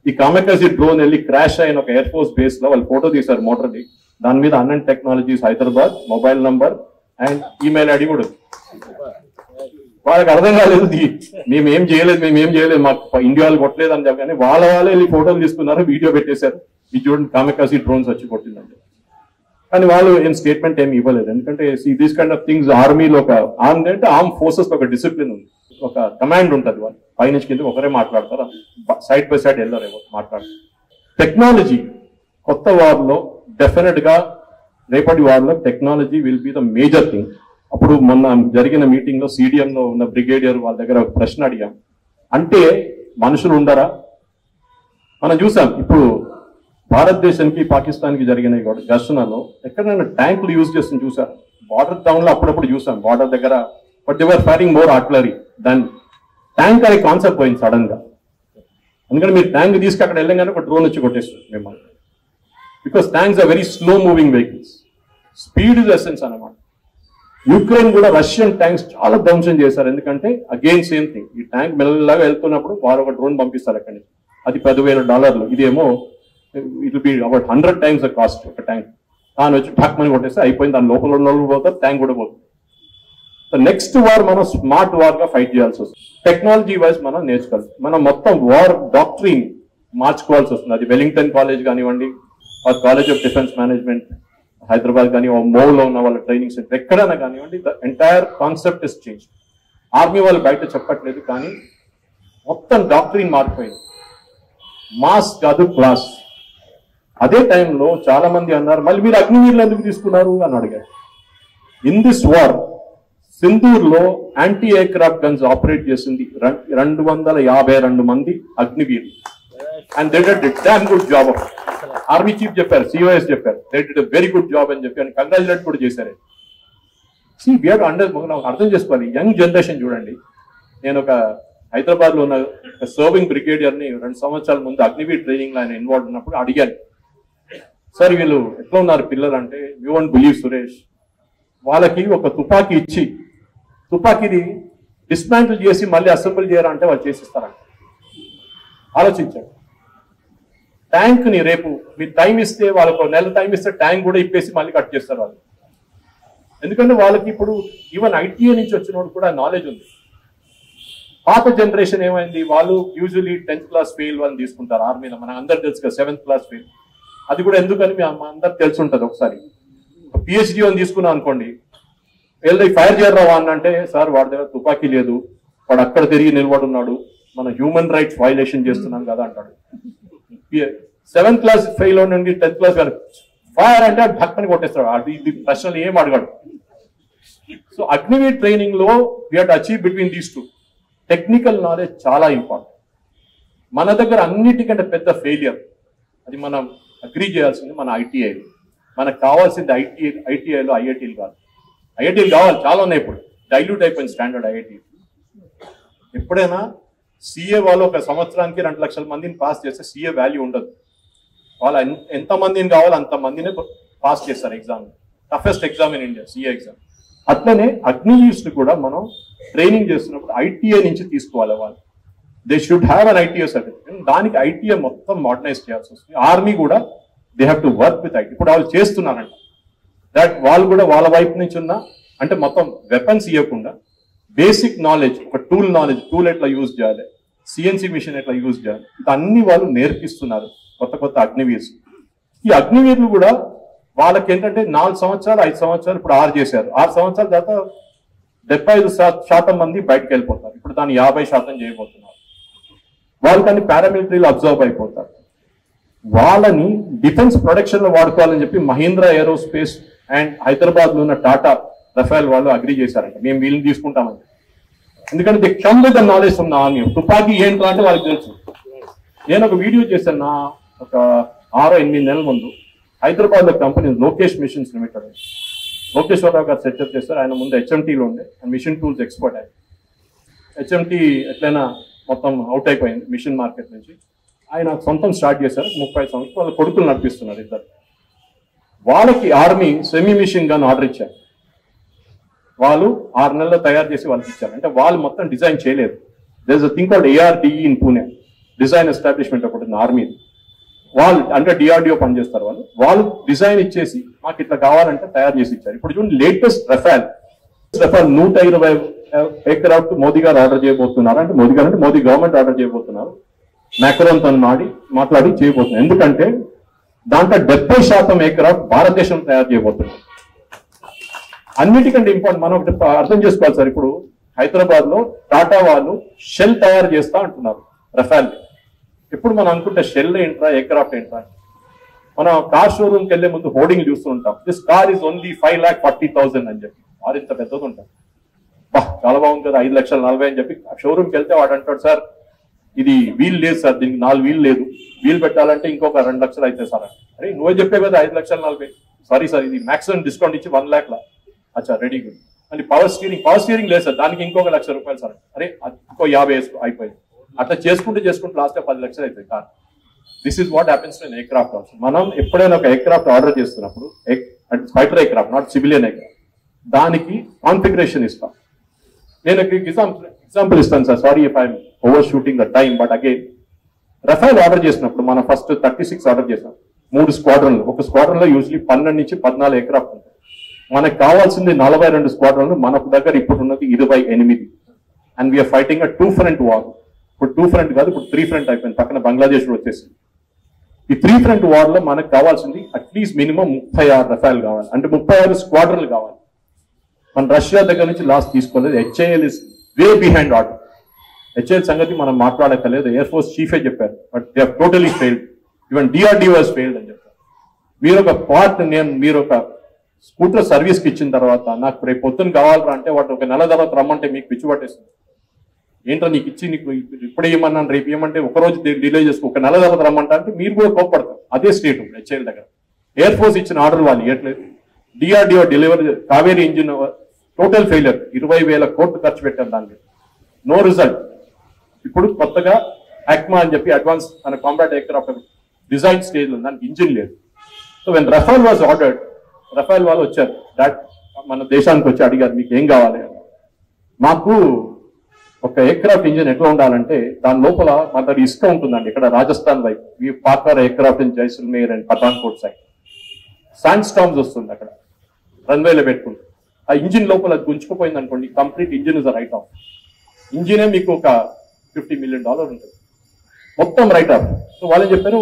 ఈ కామికాజీ డ్రోన్ వెళ్ళి క్రాష్ అయిన ఒక ఎయిర్ ఫోర్స్ బేస్ లో వాళ్ళు ఫోటో తీశారు మోటార్ది. దాని మీద Anant technologies Hyderabad mobile number and email ID కూడా. వాళ్ళకి అర్థం కాలేదు, మేమేం చేయలేదు మాకు ఇండియాలో కొట్టలేదు అని చెప్పి, కానీ వాళ్ళే వెళ్ళి ఫోటోలు తీసుకున్నారు, వీడియో పెట్టేశారు, ఈ చూడండి కామికాజీ డ్రోన్స్ వచ్చి కొట్టిందండి. కానీ వాళ్ళు ఏం స్టేట్మెంట్ ఏమి ఇవ్వలేదు, ఎందుకంటే దీస్ కైండ్ ఆఫ్ థింగ్స్ ఆర్మీలో ఒక ఆర్మ్ ఫోర్సెస్ ఒక డిసిప్లిన్ ఉంది, ఒక కమాండ్ ఉంటుంది. వాళ్ళు పైనుంచి కింద ఒకరే మాట్లాడతారు, సైడ్ బై సైడ్ వెళ్ళారు మాట్లాడతారు. టెక్నాలజీ కొత్త వార్లో డెఫినెట్ గా రేపటి వార్లో technology will be the major thing. అప్పుడు మొన్న జరిగిన మీటింగ్ లో CDM లో ఉన్న బ్రిగేడియర్ వాళ్ళ దగ్గర ఒక ప్రశ్న అడిగాం, అంటే మనుషులు ఉండరా? మనం చూసాం ఇప్పుడు భారతదేశానికి పాకిస్తాన్కి జరిగిన ఘర్షణలో ఎక్కడైనా ట్యాంకులు యూజ్ చేస్తుంది చూసారు. బార్డర్ టౌన్ లో అప్పుడప్పుడు చూసాం బార్డర్ దగ్గర, but they were firing more artillery దాని ట్యాంక్ అనే కాన్సెప్ట్ పోయింది సడన్ గా. ఎందుకంటే మీరు ట్యాంక్ తీసుకు అక్కడ వెళ్ళగానే ఒక డ్రోన్ వచ్చి కొట్టేస్తుంది మిమ్మల్ని. Because tanks are very slow moving vehicles, speed is essence అన్నమాట. యుక్రెయిన్ కూడా రష్యన్ ట్యాంక్స్ చాలా ధ్వంసం చేశారు. ఎందుకంటే అగైన్ సేమ్ థింగ్, ఈ ట్యాంక్ మెల్లగా వెళ్తున్నప్పుడు వారు ఒక డ్రోన్ పంపిస్తారు అక్కడి నుంచి, అది $10,000. ఇదేమో it will be about 100 times the cost ఒక ట్యాంక్. దాని వచ్చి ఠక్ మని కొట్టేస్తే అయిపోయింది, దాని లోపల ఉన్న వాళ్ళు పోతారు, ట్యాంక్ కూడా పోతుంది. నెక్స్ట్ వార్ మనం స్మార్ట్ వార్ గా ఫైట్ చేయాల్సి వస్తుంది. టెక్నాలజీ వైజ్ మనం నేర్చుకోవాలి. మనం మొత్తం వార్ డాక్ట్రిన్ మార్చుకోవాల్సి వస్తుంది. అది వెలింగ్టన్ కాలేజ్ కానివ్వండి, college of defence management Hyderabad కానీ, మోవ్లో ఉన్న వాళ్ళ ట్రైనింగ్ సెంటర్ ఎక్కడైనా కానివ్వండి, the entire concept is change. Army వాళ్ళు బయట చెప్పట్లేదు కానీ మొత్తం డాక్ట్రిన్ మారిపోయింది. మాస్ కాదు క్లాస్. అదే టైంలో చాలా మంది అన్నారు, మళ్ళీ మీరు అగ్నివీరులు ఎందుకు తీసుకున్నారు అని అడిగారు. ఇన్ దిస్ వార్ సింధూర్ లో యాంటీ ఎయిర్క్రాఫ్ట్ గన్స్ ఆపరేట్ చేసింది 252 మంది అగ్నివీరులు. And they did damn good job. Army chief చెప్పారు, COS చెప్పారు, they did very good job అని చెప్పి, అని కంగ్రాచులేట్ కూడా చేశారు. మనం అర్థం చేసుకోవాలి, యంగ్ జనరేషన్ చూడండి. నేను ఒక హైదరాబాద్ లో ఉన్న సర్వింగ్ బ్రిగేడియర్ ని 2 సంవత్సరాల ముందు అగ్నివీర్ ట్రైనింగ్ లో ఆయన ఇన్వాల్వ్ ఉన్నప్పుడు అడిగాను, సార్ వీళ్ళు ఎట్లా ఉన్నారు పిల్లలు అంటే, యూ వోంట్ బిలీవ్ సురేష్, వాళ్ళకి ఒక తుపాకీ ఇచ్చి తుపాకీని డిస్మాంటిల్ చేసి మళ్ళీ అసెంబ్లీ చేయరా అంటే వాళ్ళు చేసిస్తారంట. ఆలోచించండి. ట్యాంక్ ని రేపు మీరు టైం ఇస్తే, వాళ్ళకు నెల టైం ఇస్తే ట్యాంక్ కూడా ఇప్పేసి మళ్ళీ కట్ చేస్తారు వాళ్ళు. ఎందుకంటే వాళ్ళకి ఇప్పుడు ఈవెన్ ITA నుంచి వచ్చిన కూడా నాలెడ్జ్ ఉంది. పాత జనరేషన్ ఏమైంది, వాళ్ళు యూజువలీ 10th క్లాస్ ఫెయిల్ వాళ్ళని తీసుకుంటారు ఆర్మీలో. మన అందరు తెలుసు కదా 7th క్లాస్ ఫెయిల్. అది కూడా ఎందుకని మీ అందరు తెలిసి ఉంటుంది. ఒకసారి PhD అని తీసుకున్నాం అనుకోండి, వీళ్ళది ఫైర్ చేయరావా అని అంటే, సార్ వాడి దగ్గర తుపాకీ లేదు, వాడు అక్కడ తిరిగి నిలబడున్నాడు, మన హ్యూమన్ రైట్స్ వైలేషన్ చేస్తున్నాం కదా అంటాడు. 7th క్లాస్ ఫెయిల్ నుండి 10th క్లాస్ ఫైర్ అంటే భక్తని కొట్టేస్తాడు. అది ఇది ప్రశ్నలు ఏం అడగాడు. సో అగ్నివీర్ ట్రైనింగ్ లో we have to achieve between these two. Technical knowledge చాలా ఇంపార్టెంట్. మన దగ్గర అన్నిటికంటే పెద్ద ఫెయిలియర్, అది మనం అగ్రీ చేయాల్సింది మన ITA. మనకు కావాల్సింది ITIలో IITలు కాదు. IITలు కావాలి, చాలా ఉన్నాయి. ఇప్పుడు డైల్యూట్ అయిపోయింది స్టాండర్డ్ IIT. ఎప్పుడైనా CA వాళ్ళు ఒక సంవత్సరానికి 2 లక్షల మందిని పాస్ చేస్తే CA వాల్యూ ఉండదు. వాళ్ళు ఎంత మందిని కావాలో అంత మందిని పాస్ చేస్తారు exam. Toughest exam in India CA exam. అట్లనే అగ్నివీర్స్ కూడా మనం ట్రైనింగ్ చేస్తున్నప్పుడు ITA నుంచి తీసుకోవాలి. వాళ్ళు they should have an ITA certificate. దానికి ITA మొత్తం మోడర్నైజ్ చేయాల్సి వస్తుంది. ఆర్మీ కూడా they have to work with IT. ఇప్పుడు వాళ్ళు చేస్తున్నారంట దట్ వాళ్ళు కూడా వాళ్ళ వైపు నుంచి ఉన్న, అంటే మొత్తం వెపన్స్ ఇవ్వకుండా బేసిక్ నాలెడ్జ్, ఒక టూల్ నాలెడ్జ్, టూల్ ఎట్లా యూజ్ చేయాలి, CNC మిషన్ ఎట్లా యూజ్ చేయాలి, అన్ని వాళ్ళు నేర్పిస్తున్నారు కొత్త అగ్నివీర్స్. ఈ అగ్నివీర్లు కూడా వాళ్ళకి ఏంటంటే 4 సంవత్సరాలు 5 సంవత్సరాలు ఇప్పుడు 6 చేశారు. 6 సంవత్సరాల తర్వాత 75% మంది బయటకు వెళ్ళిపోతారు. ఇప్పుడు దాన్ని 50% చేయబోతున్నారు. వాళ్ళకని పారామిలిటరీలో అబ్జర్వ్ అయిపోతారు. వాళ్ళని డిఫెన్స్ ప్రొడక్షన్ లో వాడుకోవాలని చెప్పి మహీంద్రా ఏరోస్పేస్ అండ్ హైదరాబాద్ లో ఉన్న టాటా రఫేల్ వాళ్ళు అగ్రీ చేశారంట, మేము వీళ్ళని తీసుకుంటామని. ఎందుకంటే they come with the knowledge from the army. తుపాకీ ఏంటో అంటే వాళ్ళకి తెలుసు. నేను ఒక వీడియో చేశాను నా ఒక 6-8 నెలల ముందు. హైదరాబాద్ లో company Lokesh machines limited, Lokeswara Rao గారు సెటప్ చేస్తారు. ఆయన ముందు HMTలో ఉండే, మిషన్ టూల్స్ ఎక్స్పర్ట్. ఆయన HMT ఎట్లయినా మొత్తం అవుట్ అయిపోయింది మిషన్ మార్కెట్ నుంచి. ఆయన సొంతం స్టార్ట్ చేశారు. 30 సంవత్సరాలు వాళ్ళ కొడుకులు నడిపిస్తున్నారు ఇద్దరు. వాళ్ళకి army semi machine gun order ఇచ్చారు. వాళ్ళు 6 నెలల్లో తయారు చేసి వాళ్ళకి ఇచ్చారు. అంటే వాళ్ళు మొత్తం డిజైన్ చేయలేదు. There is a thing called ARDE in Pune, design establishment ఒకటి ఉంది ఆర్మీ. వాళ్ళు అంటే DRDO పనిచేస్తారు. వాళ్ళు డిజైన్ ఇచ్చేసి మాకు ఇట్లా కావాలంటే తయారు చేసి ఇచ్చారు. ఇప్పుడు చూడండి లేటెస్ట్ రఫేల్ 120 ఎయిర్క్రాఫ్ట్ మోదీ గారు ఆర్డర్ చేయబోతున్నారు. అంటే మోదీ గారు అంటే మోదీ గవర్నమెంట్ ఆర్డర్ చేయబోతున్నారు. మ్యాక్రోన్ తో మాట్లాడి చేయబోతున్నారు. ఎందుకంటే దాంట్లో 70% ఎయిర్క్రాఫ్ట్ భారతదేశం తయారు చేయబోతున్నారు. అన్నిటికంటే ఇంపార్టెంట్ మనం ఒకటి అర్థం చేసుకోవాలి సార్. ఇప్పుడు హైదరాబాద్ లో టాటా వాళ్ళు షెల్ తయారు చేస్తా అంటున్నారు రఫేల్. ఇప్పుడు మనం అనుకుంటే షెల్ ఏంట్రా, ఎయిర్క్రాఫ్ట్ ఏంట్రా. మనం కార్ షోరూమ్కి వెళ్లే ముందు హోర్డింగ్ చూస్తూ ఉంటాం, దిస్ కార్ ఈజ్ ఓన్లీ 5,40,000 అని చెప్పి. కారు ఇంత పెద్దది ఉంటుంది, చాలా బాగుంది కదా 5,40,000 అని చెప్పి షోరూమ్కి వెళ్తే వాడు అంటాడు, సార్ ఇది వీల్ లేదు సార్, దీనికి 4 వీల్ లేదు, వీల్ పెట్టాలంటే ఇంకొక 2 లక్షలు అవుతాయి సార్. అరే నువ్వే చెప్పే కదా 5,40,000, సారీ సార్ ఇది మాక్సిమం డిస్కౌంట్ ఇచ్చి 1 lakh లా, అచ్చా రెడీ గుడ్. అంటే పవర్ స్టీరింగ్ లేదు సార్, దానికి ఇంకొక 1,00,000 రూపాయలు సార్. అరే ఇంకో 50 అయిపోయింది. అట్లా చేసుకుంటూ లాస్ట్ 10 లక్షలు అవుతాయి car. This is what happens in aircraft also. మనం ఎప్పుడైనా ఒక ఎయిర్క్రాఫ్ట్ ఆర్డర్ చేస్తున్నప్పుడు, fighter aircraft not civilian aircraft, దానికి కాన్ఫిగరేషన్ ఇస్తాం. నేను ఎగ్జాంపుల్ ఇస్తాను sir, sorry if I'm over shooting the time, but again Rafale order చేసినప్పుడు మనం ఫస్ట్ 36 ఆర్డర్ చేసాం, 3 స్క్వాడ్రన్లు. ఒక స్క్వాడ్రన్ లో యూజువలీ 12 నుంచి 14 ఎయిర్క్రాఫ్ట్ ఉంటాయి. మనకు కావాల్సింది 42 స్క్వాడ్రన్లు, మనకు దగ్గర ఇప్పుడు ఉన్నది 28. And we are fighting a 2 front war. ఇప్పుడు 2 front కాదు, ఇప్పుడు 3 front అయిపోయింది, పక్కన బంగ్లాదేశ్ వచ్చేసింది. ఈ 3 front వార్ లో మనకు కావాల్సింది అట్లీస్ట్ మినిమం 36 రఫేల్ కావాలి, అంటే 36 స్క్వాడ్రన్లు కావాలి. మన రష్యా దగ్గర నుంచి లాస్ట్ తీసుకోలేదు. HAL is way behind order. HAL సంగతి మనం మాట్లాడక్కర్లేదు, ఎయిర్ ఫోర్స్ చీఫే చెప్పారు, but they have totally failed. Even DRDO has failed అని చెప్పారు. మీరు ఒక పార్ట్, మీరు ఒక స్కూటర్ సర్వీస్కి ఇచ్చిన తర్వాత నాకు రేపు పొద్దున్న కావాలరా అంటే వాటి ఒక నెల తర్వాత రమ్మంటే మీకు పిచ్చి పట్టేస్తుంది. ఏంటో నీకు ఇచ్చి నీకు ఇప్పుడే ఏమన్నాను రేపు ఏమంటే ఒకరోజు డిలే చేసుకో, ఒక నెల తర్వాత రమ్మంటా అంటే మీరు కూడా కోప్పడతారు. అదే స్టేట్ హెచ్ఏఎల్ దగ్గర. ఎయిర్ ఫోర్స్ ఇచ్చిన ఆర్డర్ వాళ్ళు ఇవ్వట్లేదు. DRDO delivery Kaveri engine total failure, 20,000 కోట్లు ఖర్చు పెట్టారు దాని మీద, నో రిజల్ట్. ఇప్పుడు కొత్తగా ఆక్మా అని చెప్పి అడ్వాన్స్ మన కాంబాట్ ఎయిర్క్రాఫ్ట్ డిజైన్ స్టేజ్ ఉంది, దానికి ఇంజిన్ లేదు. So when Rafale was ordered, Rafale వాళ్ళు వచ్చారు, మన దేశానికి వచ్చి అడిగారు మీకు ఏం కావాలి. మాకు ఒక ఎయిర్క్రాఫ్ట్ ఇంజిన్ ఎట్లా ఉండాలంటే దాని లోపల మన దగ్గర ఇసుక ఉంటుందండి, ఇక్కడ రాజస్థాన్ వైపు ఈ పార్కర్ aircraft in Jaisalmer and Pathankot side sand storms వస్తుంది, అక్కడ రన్వేలో పెట్టుకుంటారు. ఆ ఇంజిన్ లోపల గుంచుకుపోయింది అనుకోండి, complete engine is write off. ఇంజినే మీకు ఒక $50 million ఉంటుంది, మొత్తం రైట్ ఆఫ్. సో వాళ్ళని చెప్పారు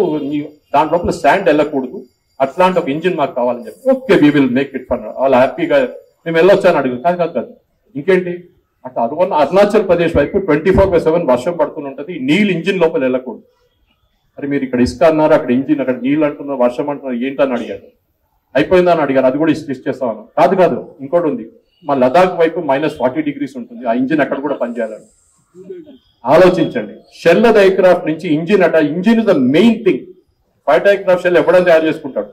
దాని లోపల శాండ్ వెళ్ళకూడదు, అట్లాంటి ఒక ఇంజిన్ మాకు కావాలని చెప్పి, okay we will make it for. వాళ్ళు హ్యాపీగా మేము వెళ్ళొచ్చు అని అడుగు, కాదు ఇంకేంటి అట్లా అరుణాచల్ ప్రదేశ్ వైపు 24/7 వర్షం పడుతుంటుంది, నీళ్ళు ఇంజిన్ లోపల వెళ్ళకూడదు. మరి మీరు ఇక్కడ ఇసుక అన్నారు, అక్కడ ఇంజిన్, అక్కడ నీళ్ళు అంటున్నారు, వర్షం అంటున్నారు, ఏంటని అడిగారు. అయిపోయిందా అని అడిగారు, అది కూడా లిస్ట్ చేస్తామని. కాదు ఇంకోటి ఉంది, మా లదాఖ్ వైపు -40 degrees ఉంటుంది, ఆ ఇంజిన్ అక్కడ కూడా పనిచేయాలని. ఆలోచించండి, షెల్ ఎయిర్క్రాఫ్ట్ నుంచి engine engine is the main thing. Fighter aircraft shell ఎవడని తయారు చేసుకుంటాడు.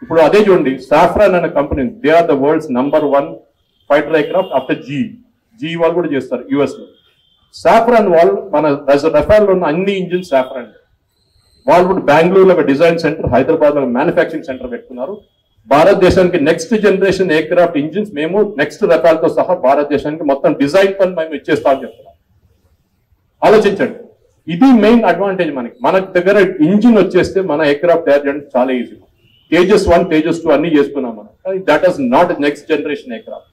ఇప్పుడు అదే చూడండి, సాఫ్రాన్ అనే company, they are the world's #1 fighter aircraft after GE వాళ్ళు కూడా చేస్తారు యుఎస్ లో. సాఫ్రాన్ వాళ్ళు మన రఫేల్ లో ఉన్న అన్ని ఇంజిన్ సాఫ్రాన్. వాళ్ళు కూడా బెంగళూరులో ఒక డిజైన్ సెంటర్, హైదరాబాద్ లో మ్యానుఫ్యాక్చరింగ్ సెంటర్ పెట్టుకున్నారు. భారతదేశానికి నెక్స్ట్ జనరేషన్ ఎయిర్క్రాఫ్ట్ ఇంజిన్స్ మేము నెక్స్ట్ రఫేల్ తో సహా భారతదేశానికి మొత్తం డిజైన్ పని మేము ఇచ్చేస్తామని చెప్తున్నాం. ఆలోచించండి, ఇది మెయిన్ అడ్వాంటేజ్ మనకి. మన దగ్గర ఇంజిన్ వచ్చేస్తే మన ఎయిర్క్రాఫ్ట్ తయారు చేయడం చాలా ఈజీ. తేజస్ 1, తేజస్ 2 అన్ని చేసుకున్నాం మనం, కానీ that is not next generation aircraft,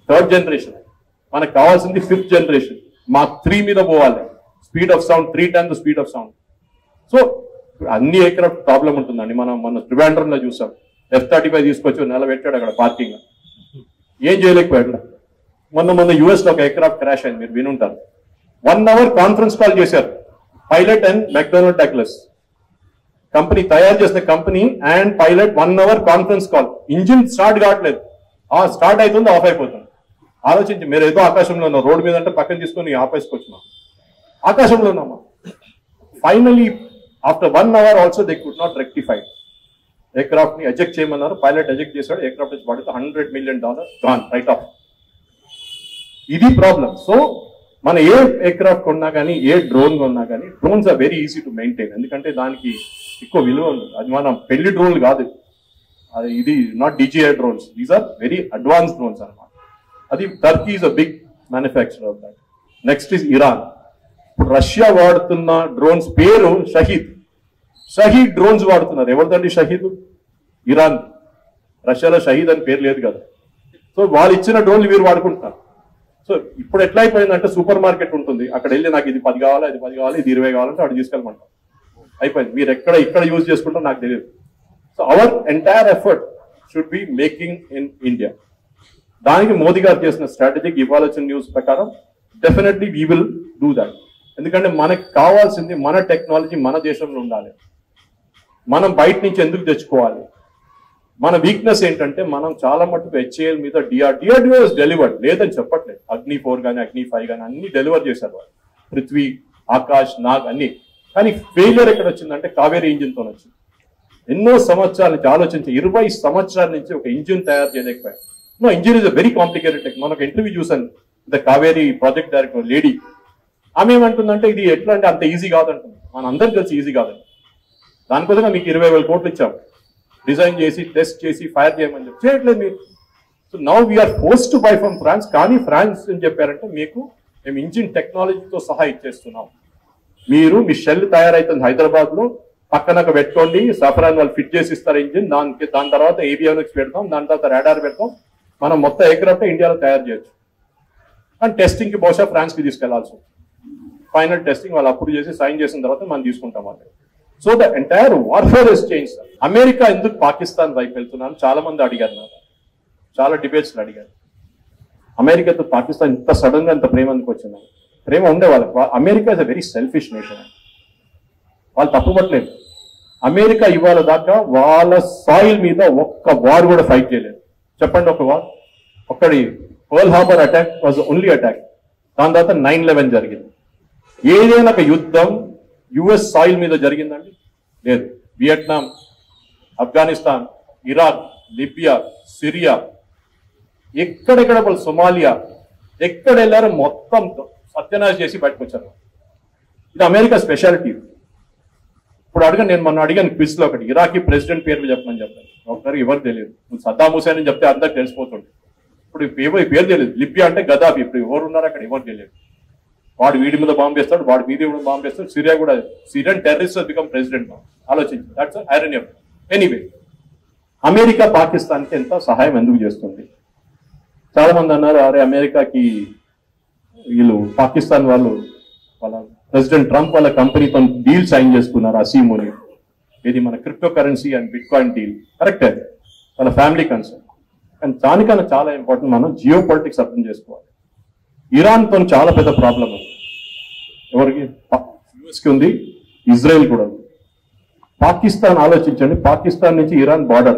3rd generation. మనకు కావాల్సింది 5th generation, Mach 3 మీద పోవాలి, speed of sound 3 times the speed of sound. So అన్ని ఎయిర్క్రాఫ్ట్ ప్రాబ్లం ఉంటుందండి. మన త్రివేంద్రంలో చూసాం, F-35 తీసుకొచ్చి నిలబెట్టాడు అక్కడ పార్కింగ్, ఏం చేయలేకపోయాడు. మొన్న యుఎస్ లో ఒక ఎయిర్క్రాఫ్ట్ క్రాష్ అయింది, మీరు వినుంటారు. 1 hour కాన్ఫరెన్స్ కాల్ చేశారు pilot and McDonald Douglas company, తయారు చేసిన company and pilot. 1 hour conference call. Engine start కావట్లేదు, స్టార్ట్ అవుతుంది, ఆఫ్ అయిపోతుంది. ఆలోచించి, మీరు ఏదో ఆకాశంలో ఉన్నాం, రోడ్డు మీద అంటే పక్కన తీసుకొని ఆపేసుకొచ్చినాం, ఆకాశంలో ఉన్నామా. Finally after 1 hour also they could not rectify. Aircraft ని ఎజెక్ట్ చేయమన్నారు, పైలట్ ఎజెక్ట్ చేశాడు, ఎయిర్క్రాఫ్ట్ నుంచి పడితే $100 million గాన్, రైట్ ఆఫ్. ఇది ప్రాబ్లం. సో మన ఏ ఎయిర్క్రాఫ్ట్ కొన్నా కానీ, ఏ డ్రోన్ కొన్నా కానీ, drones are very easy to maintain, ఎందుకంటే దానికి ఎక్కువ విలువ ఉంది. అది మన పెళ్లి డ్రోన్లు కాదు, అది ఇది not DJI drones, these are very advance drones అనమాట. అది Turkey is a big manufacturer of that. Next is Iran. ఇప్పుడు రష్యా వాడుతున్న డ్రోన్స్ పేరు షహీద్ డ్రోన్స్ వాడుతున్నారు. ఎవరిదండి షహీద్? ఇరాన్. రష్యాలో షహీద్ అని పేరు లేదు కదా. సో వాళ్ళు ఇచ్చిన డ్రోన్లు వీరు వాడుకుంటున్నారు. సో ఇప్పుడు ఎట్లా అయిపోయిందంటే, సూపర్ మార్కెట్ ఉంటుంది, అక్కడ వెళ్ళి నాకు ఇది 10 కావాలి, అది 10 కావాలి, ఇది 20 కావాలంటే అక్కడ తీసుకెళ్ళమంటాం, అయిపోయింది. మీరు ఇక్కడ యూజ్ చేసుకుంటారో నాకు తెలియదు. So our entire effort should be making in India. దానికి మోదీ గారు చేసిన స్ట్రాటజీకి ఇవాళ వచ్చిన న్యూస్ ప్రకారం definitely we will do that. ఎందుకంటే మనకు కావాల్సింది మన టెక్నాలజీ మన దేశంలో ఉండాలి. మనం బయట నుంచి ఎందుకు తెచ్చుకోవాలి? మన వీక్నెస్ ఏంటంటే మనం చాలా మటుకు హెచ్ఏఎల్ మీద డిఆర్డిఓ డెలివర్డ్ లేదని చెప్పట్లేదు. అగ్ని 4 కానీ అగ్ని 5 కానీ అన్ని డెలివర్ చేశారు వాళ్ళు, పృథ్వీ, ఆకాష్, నాగ్ అన్ని. కానీ ఫెయిలియర్ ఎక్కడ వచ్చిందంటే కావేరీ ఇంజిన్తో వచ్చింది. ఎన్నో సంవత్సరాల నుంచి ఆలోచించి 20 సంవత్సరాల నుంచి ఒక ఇంజిన్ తయారు చేయలేకపోయారు. No, engine is a very complicated tech. మనకు ఇంటర్వ్యూ చూసాను the Kaveri project director lady. ఆమె ఏమంటుందంటే ఇది ఎట్లా అంటే అంత ఈజీ కాదంటుంది. మన అందరికి తెలిసి ఈజీ కాదండి. దానికోసమే మీకు 20,000 కోట్లు ఇచ్చాం, డిజైన్ చేసి టెస్ట్ చేసి ఫైర్ చేయమని చెప్పి చేయట్లేదు మీరు. So now we are force to buy from France. కానీ ఫ్రాన్స్ ఏం చెప్పారంటే మీకు మేము ఇంజిన్ టెక్నాలజీతో సహా ఇచ్చేస్తున్నాం, మీరు మీ షెల్ తయారైతుంది హైదరాబాద్ లో, పక్కన పెట్టుకోండి, సఫరాన్ వాళ్ళు ఫిట్ చేసి ఇస్తారు ఇంజిన్, దాని తర్వాత ఏవియానిక్స్ పెడతాం, దాని తర్వాత రాడార్ పెడతాం, మనం మొత్తం ఎయిర్క్రాఫ్ట్ ఇండియాలో తయారు చేయొచ్చు. కానీ టెస్టింగ్ కి బహుశా ఫ్రాన్స్ కి తీసుకెళ్లాల్సి ఉంటుంది. ఫైనల్ టెస్టింగ్ వాళ్ళు అప్పుడు చేసి సైన్ చేసిన తర్వాత మనం తీసుకుంటాం అది. So the entire warfare is change. America ఎందుకు పాకిస్తాన్ వైపు వెళ్తున్నాను చాలా మంది అడిగారు నాకు, చాలా డిబేట్స్ అడిగారు. అమెరికాతో పాకిస్తాన్ ఇంత సడన్ గా ఇంత ప్రేమ ఎందుకు వచ్చింది? ప్రేమ ఉండే వాళ్ళకి. America is a very selfish nation. వాళ్ళు తప్పుపట్టలేదు. అమెరికా ఇవాళ దాకా వాళ్ళ సాయిల్ మీద ఒక్క వార్ కూడా ఫైట్ చేయలేదు. చెప్పండి ఒక వార్. ఒక్కడి pearl Harbor attack was only attack. దాని తర్వాత 9/11 జరిగింది. ఏదైనా ఒక యుద్ధం యుఎస్ సాయిల్ మీద జరిగిందండి? లేదు. Vietnam, Afghanistan, Iraq, Libya, Syria, ఎక్కడెక్కడ వాళ్ళు, సొమాలియా, ఎక్కడ వెళ్ళారో మొత్తం సత్యనాశ చేసి బయటకు వచ్చారు. ఇది అమెరికా స్పెషాలిటీ. ఇప్పుడు నేను మొన్న అడిగాను క్విజ్ లో ఒకటి, ఇరాకీ ప్రెసిడెంట్ పేరు చెప్పమని చెప్పాను. ఒకసారి ఎవరు తెలియదు. సద్దాం హుసేన్ అని చెప్తే అందరికి తెలిసిపోతుంది. ఇప్పుడు ఈ పేరు తెలియదు. లిబియా అంటే గదాఫీ. ఇప్పుడు ఎవరు ఉన్నారు అక్కడ? ఎవరు తెలియదు. వాడు వీడి మీద బాంబు వేస్తాడు, వాడు వీడి మీద బాంబు వేస్తాడు. సిరియా కూడా, సిరియన్ టెర్రరిస్ట్ బికమ్ ప్రెసిడెంట్. ఆలోచించి that's irony of. Anyway, America పాకిస్తాన్కి ఎంత సహాయం ఎందుకు చేస్తుంది? చాలా మంది అన్నారు, అరే అమెరికాకి వీళ్ళు పాకిస్తాన్ వాళ్ళు వాళ్ళ ప్రెసిడెంట్ ట్రంప్ వాళ్ళ కంపెనీతో డీల్ సైన్ చేసుకున్నారు, అసీముని. ఇది మన crypto currency and bit coin deal. కరెక్టే, వాళ్ళ ఫ్యామిలీ కన్సర్న్. కానీ దానికన్నా చాలా ఇంపార్టెంట్ మనం జియో పొలిటిక్స్ అర్థం చేసుకోవాలి. ఇరాన్తో చాలా పెద్ద ప్రాబ్లం ఉంది. ఎవరికి? యూఎస్కి ఉంది, ఇజ్రాయెల్ కూడా ఉంది. పాకిస్తాన్ ఆలోచించండి, పాకిస్తాన్ నుంచి ఇరాన్ బార్డర్.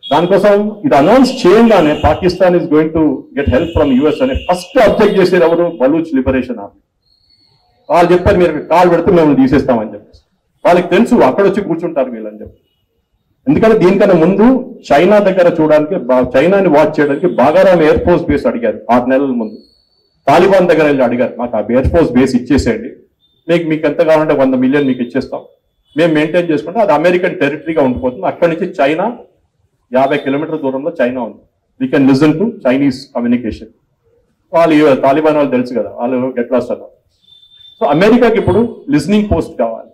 దానికోసం ఇది అనౌన్స్ చేయగానే Pakistan is going to get help from US అని ఫస్ట్ అబ్జెక్ట్ చేసేది ఎవరు? Baloch liberation army. వాళ్ళు చెప్పారు మీరు కాల్ పెడితే మేము తీసేస్తామని చెప్పేసి. వాళ్ళకి తెలుసు అక్కడ వచ్చి కూర్చుంటారు వీళ్ళని చెప్పి. ఎందుకంటే దీనికన్నా ముందు చైనా దగ్గర చూడడానికి, చైనాని వాచ్ చేయడానికి బాగారాం ఎయిర్ ఫోర్స్ బేస్ అడిగారు 6 నెలల ముందు. తాలిబాన్ దగ్గర వెళ్ళి అడిగారు, మాకు ఆ ఎయిర్ ఫోర్స్ బేస్ ఇచ్చేసేయండి, మీకు ఎంత కావాలంటే 100 మిలియన్ మీకు ఇచ్చేస్తాం, మేము మెయింటైన్ చేసుకుంటే అది అమెరికన్ టెరిటరీగా ఉండిపోతుంది. అక్కడి నుంచి చైనా 50 కిలోమీటర్ల దూరంలో చైనా ఉంది. We can listen to Chinese communication. వాళ్ళు తాలిబాన్ వాళ్ళు తెలుసు కదా, వాళ్ళు గెట్ లాస్ట్ అన్నారు. సో అమెరికాకి ఇప్పుడు లిజనింగ్ పోస్ట్ కావాలి.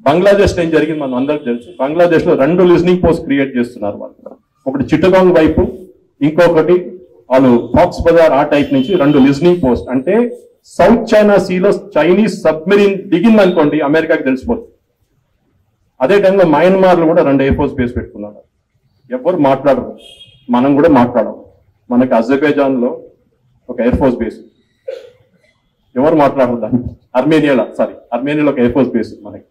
బంగ్లాదేశ్ లో ఏం జరిగింది మనం అందరికి తెలుసు. బంగ్లాదేశ్ లో 2 లిజనింగ్ పోస్ట్ క్రియేట్ చేస్తున్నారు వాళ్ళు. ఒకటి చిట్టగాంగ్ వైపు, ఇంకొకటి వాళ్ళు ఫాక్స్ బజార్ ఆ టైప్ నుంచి 2 లిజనింగ్ పోస్ట్. అంటే సౌత్ చైనా సీలో చైనీస్ సబ్మెరీన్ దిగింది అనుకోండి, అమెరికాకి తెలిసిపోతుంది. అదే టైంలో మయన్మార్ లో కూడా 2 ఎయిర్ ఫోర్స్ బేస్ పెట్టుకున్నారు. ఎవరు మాట్లాడరు, మనం కూడా మాట్లాడము. మనకి అజర్బైజాన్ లో ఒక ఎయిర్ ఫోర్స్ బేస్, ఎవరు మాట్లాడరు దాన్ని. అర్మేనియాలో ఒక ఎయిర్ ఫోర్స్ బేస్ మనకి.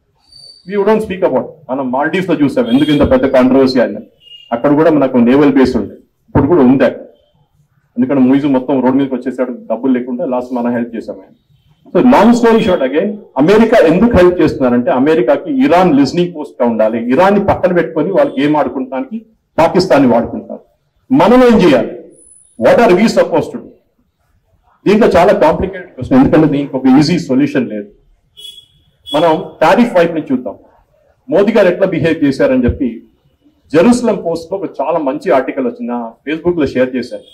We don't speak about. మనం మాల్డీవ్స్ లో చూసాం ఎందుకు ఇంత పెద్ద కాంట్రవర్సీ అయింది. అక్కడ కూడా మనకు నేవల్ బేస్ ఉంది, ఇప్పుడు కూడా ఉంది అక్కడ. ఎందుకంటే మూవీస్ మొత్తం రోడ్ మీదకి వచ్చేసాడు, డబ్బులు లేకుండా. లాస్ట్ మనం హెల్ప్ చేసాం. So long story short, again America ఎందుకు హెల్ప్ చేస్తున్నారంటే అమెరికాకి ఇరాన్ లిజనింగ్ పోస్ట్ గా ఉండాలి. ఇరాన్ ని పక్కన పెట్టుకొని వాళ్ళు గేమ్ ఆడుకుంటానికి పాకిస్తాన్ ని వాడుకుంటారు. మనం ఏం చేయాలి? What are we suppose to do? దీంట్లో చాలా కాంప్లికేటెడ్ క్వశ్చన్, ఎందుకంటే దీనికి ఒక ఈజీ సొల్యూషన్ లేదు. మనం టారిఫ్ వైపు నుంచి చూద్దాం. మోదీ గారు ఎట్లా బిహేవ్ చేశారని చెప్పి జెరూసలం పోస్ట్ లో ఒక చాలా మంచి ఆర్టికల్ వచ్చింది, ఫేస్బుక్ లో షేర్ చేశారు.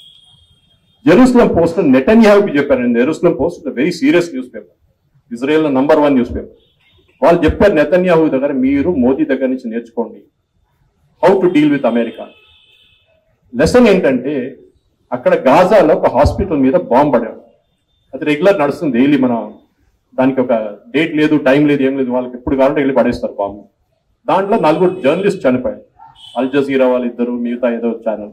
జెరూసలం పోస్ట్ నెటన్యాహుకి చెప్పారండి. Jerusalem post very serious news paper, Israel లో నంబర్ 1 న్యూస్ పేపర్. వాళ్ళు చెప్పారు నెతన్యాహు దగ్గర, మీరు మోదీ దగ్గర నుంచి నేర్చుకోండి how to deal with America. Lesson ఏంటంటే అక్కడ గాజాలో ఒక హాస్పిటల్ మీద బాంబు పడారు. అది రెగ్యులర్ నడుస్తుంది డైలీ. మనం దానికి ఒక డేట్ లేదు, టైం లేదు, ఏం లేదు. వాళ్ళకి ఎప్పుడు కావాలంటే వెళ్ళి పడేస్తారు బాంబు. దాంట్లో 4 జర్నలిస్ట్ చనిపోయారు. అల్ జజీరా వాళ్ళు 2, మిగతా ఏదో ఛానల్.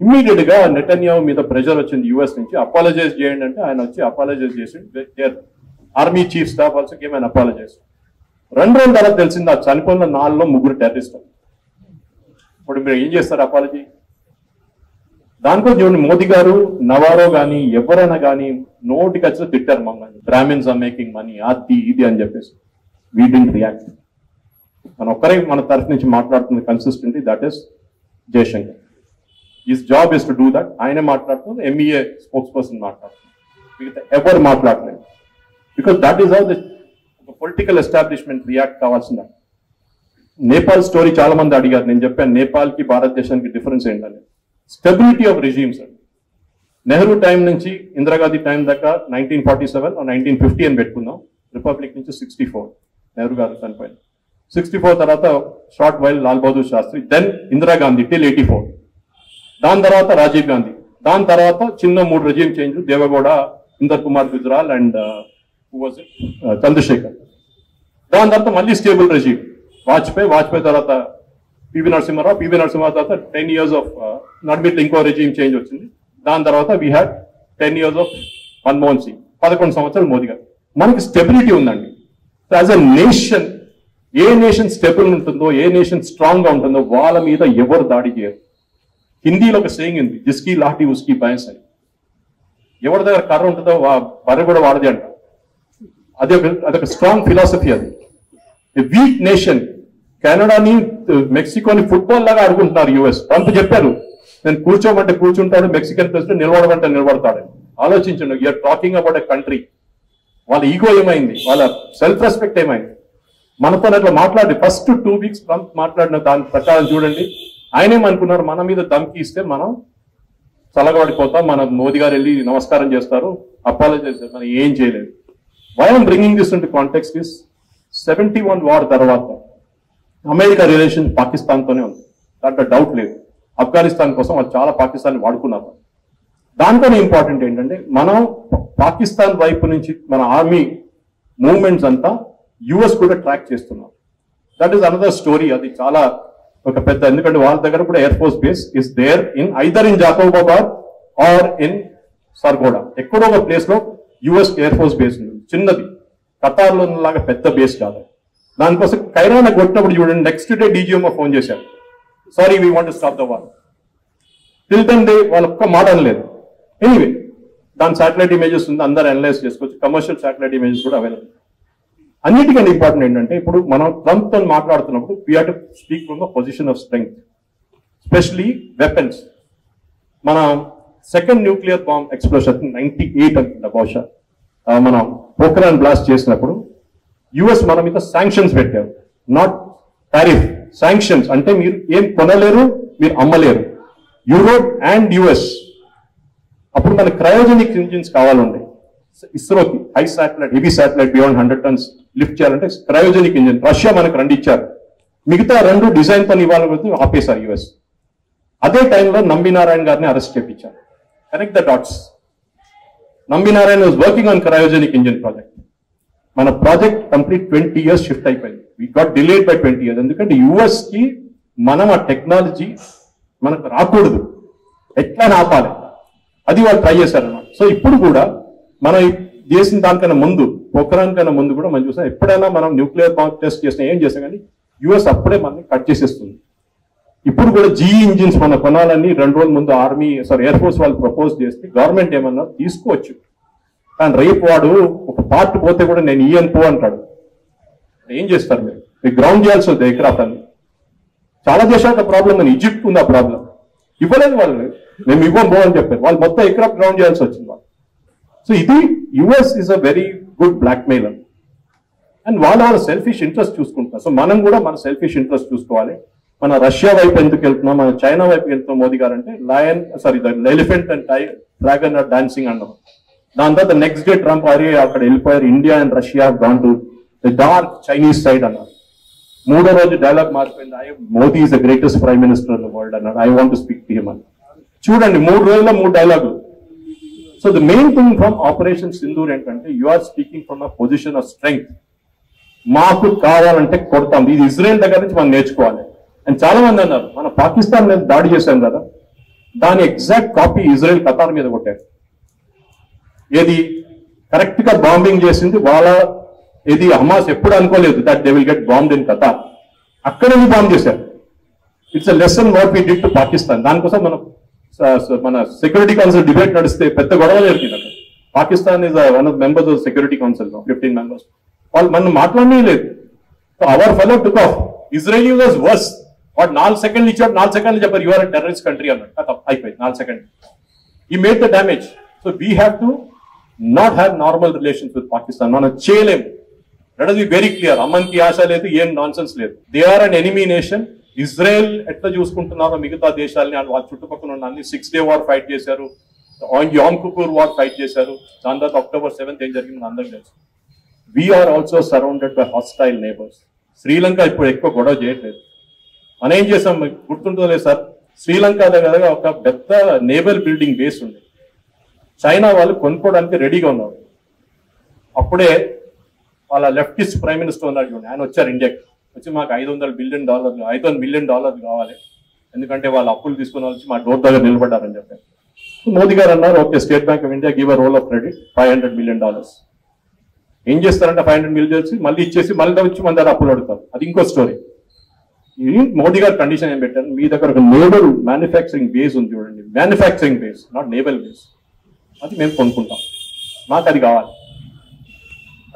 ఇమ్మీడియట్ గా నెటన్యాహు మీద ప్రెషర్ వచ్చింది యూఎస్ నుంచి, అపాలజైజ్ చేయండి అంటే ఆయన వచ్చి అపాలజైజ్ చేసి army chief staff also came ఆయన అపాలజైజ్. 2 రోజుల తర్వాత తెలిసింది ఆ చనిపోయిన 4లో 3 టెర్రరిస్ట్. ఇప్పుడు మీరు ఏం చేస్తారు అపాలజీ? దానికోసం చూడండి, మోదీ గారు నవారో కానీ ఎవరైనా కానీ నోటికి వచ్చి తిట్టారు మమ్మల్ని, బ్రాహ్మిన్స్ ఆర్ మేకింగ్ మనీ, అది ఇది అని చెప్పేసి. We didn't react. మన ఒక్కరే మన తరఫు నుంచి మాట్లాడుతుంది consistently, that is Jaishankar. His job is to do that. ఆయనే మాట్లాడుతుంది, ఎంఈఏ స్పోక్స్ పర్సన్ మాట్లాడుతుంది, మిగతా ఎవరు మాట్లాడలేదు. Because that is how the political establishment react కావాల్సింది. నేపాల్ స్టోరీ చాలా మంది అడిగారు. నేను చెప్పాను నేపాల్కి భారతదేశానికి డిఫరెన్స్ ఏంటని. స్టెబిలిటీ ఆఫ్ రిజీమ్స్ అండి. నెహ్రూ టైం నుంచి ఇందిరాగాంధీ టైం దాకా 1947 1950 అని పెట్టుకుందాం. రిపబ్లిక్ నుంచి 64 నెహ్రూ గారు చనిపోయింది. 64 తర్వాత short while Lal Bahadur Shastri, then Indira Gandhi till 84, దాని తర్వాత రాజీవ్ గాంధీ, దాని తర్వాత చిన్న 3 regime change, Deve Gowda, Inder Kumar Gujral and Chandrashekhar. దాని తర్వాత మళ్ళీ స్టేబుల్ రెజీమ్ వాజ్పేయి తర్వాత పివి నరసింహారావు తర్వాత 10 years ఆఫ్ నడిమిట్లో ఇంకో రెజీమ్ చేంజ్ వచ్చింది. దాని తర్వాత we had 10 years of Manmohan Singh, 11 సంవత్సరాలు మోదీ గారు. మనకి స్టెబిలిటీ ఉందండి. As a nation, A nation stable ఉంటుందో, ఏ నేషన్ స్ట్రాంగ్ గా ఉంటుందో వాళ్ళ మీద ఎవరు దాడి చేయరు. హిందీలో ఒక సేయింగ్ ఉంది, జిస్కీ లాఠీ ఉస్కీ భైన్స్ అని. ఎవరి దగ్గర కర్ర ఉంటుందో బర్రె కూడా వాడది అంట. అదొక స్ట్రాంగ్ ఫిలాసఫీ. అది వీక్ నేషన్. కెనడాని మెక్సికోని ఫుట్బాల్ లాగా ఆడుకుంటున్నారు యుఎస్. ట్రంప్ చెప్పారు, నేను కూర్చోమంటే కూర్చుంటాడు, మెక్సికన్ ప్రెసిడెంట్ నిలబడమంటే నిలబడతాడు. ఆలోచించండి, you are talking about a country. వాళ్ళ ఈగో ఏమైంది, వాళ్ళ సెల్ఫ్ రెస్పెక్ట్ ఏమైంది. మనతో అట్లా మాట్లాడి ఫస్ట్ 2 weeks ట్రంప్ మాట్లాడిన దాని ప్రకారం చూడండి, ఆయనేమనుకున్నారు, మన మీద ధమ్కి ఇస్తే మనం చల్లగబడిపోతాం, మన మోదీ గారు వెళ్ళి నమస్కారం చేస్తారు, అపాలజైజ్, మనం ఏం చేయలేదు. Why I'm bringing this into context is 71 war తర్వాత అమెరికా రిలేషన్ పాకిస్తాన్తోనే ఉంది, దాంట్లో డౌట్ లేదు. ఆఫ్ఘనిస్తాన్ కోసం వాళ్ళు చాలా పాకిస్తాన్ వాడుకున్నారు. దాంట్లోనే ఇంపార్టెంట్ ఏంటంటే, మనం పాకిస్తాన్ వైపు నుంచి మన ఆర్మీ మూవ్మెంట్స్ అంతా యుఎస్ కూడా ట్రాక్ చేస్తున్నాం. That is another story. అది చాలా ఒక పెద్ద, ఎందుకంటే వాళ్ళ దగ్గర కూడా air force base is there in either in Jacobabad or in Sargodha. ఎక్కడో ఒక ప్లేస్ లో యుఎస్ ఎయిర్ ఫోర్స్ బేస్ ఉంది, చిన్నది, ఖతార్ లో లాగా పెద్ద బేస్ కాదు. దానికోసం కైరానా కొట్టినప్పుడు చూడండి, నెక్స్ట్ డే డీజీఎంఓ ఫోన్ చేశారు, sorry we want to stop the war. Till then day వాళ్ళ ఒక్క మాట అనలేదు. ఎనీవే, దాని శాటిలైట్ ఇమేజెస్ ఉంది, అందరూ అనలైజ్ చేసుకోవచ్చు. కమర్షియల్ శాటిలైట్ ఇమేజెస్ కూడా అవైలబుల్. అన్నిటికంటే ఇంపార్టెంట్ ఏంటంటే, ఇప్పుడు మనం ట్రంప్ తో మాట్లాడుతున్నప్పుడు we have to speak from the position of strength, especially weapons. మన సెకండ్ న్యూక్లియర్ బాంబ్ ఎక్స్ప్లోషన్ 98 అనుకుంటా బహుశా, మనం పోఖ్రాన్ బ్లాస్ట్ చేసినప్పుడు యుఎస్ మన మీద శాంక్షన్స్ పెట్టారు. Not tariff, sanctions. అంటే మీరు ఏం కొనలేరు, మీరు అమ్మలేరు. Europe and US. అప్పుడు మనకి క్రయోజెనిక్ ఇంజిన్స్ కావాలండి. ఇస్రోకి high satellite, heavy satellite beyond 100 tons lift చేయాలంటే క్రయోజెనిక్ ఇంజిన్ రష్యా మనకు 2 ఇచ్చారు. మిగతా 2 డిజైన్ తో ఇవ్వాలని ఆపేశారు యుఎస్. అదే టైంలో నంబి నారాయణ గారిని అరెస్ట్ చేయించారు. Connect the dots. Nambi Narayana was working on cryogenic engine project. మన ప్రాజెక్ట్ కంప్లీట్ 20 years షిఫ్ట్ అయిపోయింది. We got delayed by 20 years. ఎందుకంటే యుఎస్ కి మనం ఆ టెక్నాలజీ మనకు రాకూడదు, ఎట్లా ఆపాలి, అది వాళ్ళు ట్రై చేశారన్నమాట. సో ఇప్పుడు కూడా మనం చేసిన దానికన్నా ముందు, పోఖ్రాన్ కన్నా ముందు కూడా మనం చూసాం, ఎప్పుడైనా మనం న్యూక్లియర్ బాంబ్ టెస్ట్ చేసినా ఏం చేసాం కానీ యుఎస్ అప్పుడే మనల్ని కట్ చేసేస్తుంది. ఇప్పుడు కూడా జీఈ ఇంజిన్స్ మనం కొనాలని 2 రోజుల ముందు ఎయిర్ ఫోర్స్ వాళ్ళు ప్రపోజ్ చేస్తే గవర్నమెంట్ ఏమన్నా తీసుకోవచ్చు. కానీ రేపు వాడు ఒక పార్ట్ పోతే కూడా నేను ఇయ్యను పో అంటాడు. ఏం చేస్తారు మీరు గ్రౌండ్ చేయాల్సి వస్తుంది ఎయిర్క్రాఫ్ట్ అని. చాలా దేశాలకు ప్రాబ్లం అని, ఈజిప్ట్ ఉంది ఆ ప్రాబ్లం. ఇవ్వలేదు వాళ్ళు, మేము ఇవ్వం పో అని చెప్పారు. వాళ్ళు మొత్తం ఎయిర్క్రాఫ్ట్ గ్రౌండ్ చేయాల్సి వచ్చింది వాళ్ళు. సో ఇది US is a very good blackmailer. And వాళ్ళ సెల్ఫిష్ ఇంట్రెస్ట్ చూసుకుంటున్నారు. సో మనం కూడా మన సెల్ఫిష్ ఇంట్రెస్ట్ చూసుకోవాలి. మన రష్యా వైపు ఎందుకు వెళ్తున్నాం, మన చైనా వైపు వెళ్తున్నాం మోదీ గారు అంటే, elephant and dragon are dancing అన్నాం. దాని తర్వాత నెక్స్ట్ డే ట్రంప్ అక్కడ వెళ్ళిపోయారు, India and Russia gone to the dark Chinese side అన్నారు. 3వ రోజు డైలాగ్ మారిపోయింది, Modi is the greatest prime minister in the world అన్నాడు. I want to speak to him అని. చూడండి 3 రోజుల్లో 3 డైలాగులు. So the main thing from operation Sindoor ఏంటంటే, you are speaking from a position of strength. మాకు కావాలంటే కొడతాం. ఇది ఇజ్రాయెల్ దగ్గర నుంచి మనం నేర్చుకోవాలి. అండ్ చాలా మంది అన్నారు, మన పాకిస్తాన్ మీద దాడి చేశాం కదా, దాని ఎగ్జాక్ట్ కాపీ ఇజ్రాయెల్ ఖతార్ మీద కొట్టారు. ఏది కరెక్ట్ గా బాంబింగ్ చేసింది వాళ్ళ, ఏది హమాస్ ఎప్పుడు అనుకోలేదు that they will get bombed in Qatar. అక్కడ బాంబ్ చేశారు. It's a lesson what we did to Pakistan. దానికోసం మన సెక్యూరిటీ కౌన్సిల్ డిబేట్ నడిస్తే పెద్ద గొడవ జరిగింది అక్కడ. Pakistan is one of members of security council, 15 members. వాళ్ళు మనం మాట్లాడనే లేదు. Our fellow took off. Israeli was worse. వాడు 4 seconds ఇచ్చాడు, 4 seconds చెప్పారు you are a terrorist country అన్నాడు. అయిపోయింది 4 seconds. ఈ made the damage. So we have to not have normal relations with Pakistan. మనం చేయలేము. Let us be very clear. అమ్మన్కి ఆశ లేదు, ఏం నాన్సెన్స్ లేదు. They are an enemy nation. Israel ఎట్లా చూసుకుంటున్నారో మిగతా దేశాలని, వాళ్ళ చుట్టుపక్కల ఉన్న అన్ని 6-day war ఫైట్ చేశారు, యామ్ కిప్పర్ వార్ ఫైట్ చేశారు. దాని తర్వాత October 7th ఏం జరిగింది అందరికీ తెలుసు. We are also surrounded by hostile neighbours. Sri Lanka ఇప్పుడు ఎక్కువ గొడవ చేయట్లేదు. మనం ఏం చేసాం గుర్తుంటుందో లేదు సార్, శ్రీలంక దగ్గర ఒక పెద్ద నేవల్ బిల్డింగ్ బేస్ ఉంది. చైనా వాళ్ళు కొనుక్కోవడానికి రెడీగా ఉన్నారు. అప్పుడే వాళ్ళ లెఫ్టిస్ట్ ప్రైమ్ మినిస్టర్ ఉన్నాడు, ఆయన వచ్చారు ఇండియాకి. వచ్చి మాకు $500 billion కావాలి, ఎందుకంటే వాళ్ళు అప్పులు తీసుకుని వచ్చి మా డోర్ దగ్గర నిలబడ్డారని చెప్పారు. మోదీ గారు అన్నారు okay, state bank of India give a role of credit $500 million. ఏం చేస్తారంటే 500 million చేసి మళ్ళీ ఇచ్చేసి మళ్ళీ వచ్చి మన దగ్గర అప్పులు అడుగుతారు. అది ఇంకో స్టోరీ. మోదీ గారు కండిషన్ ఏం పెట్టారు, మీ దగ్గర ఒక నేవల్ మ్యానుఫ్యాక్చరింగ్ బేస్ ఉంది చూడండి, manufacturing base, not naval base, అది మేము కొనుక్కుంటాం, మాకు అది కావాలి.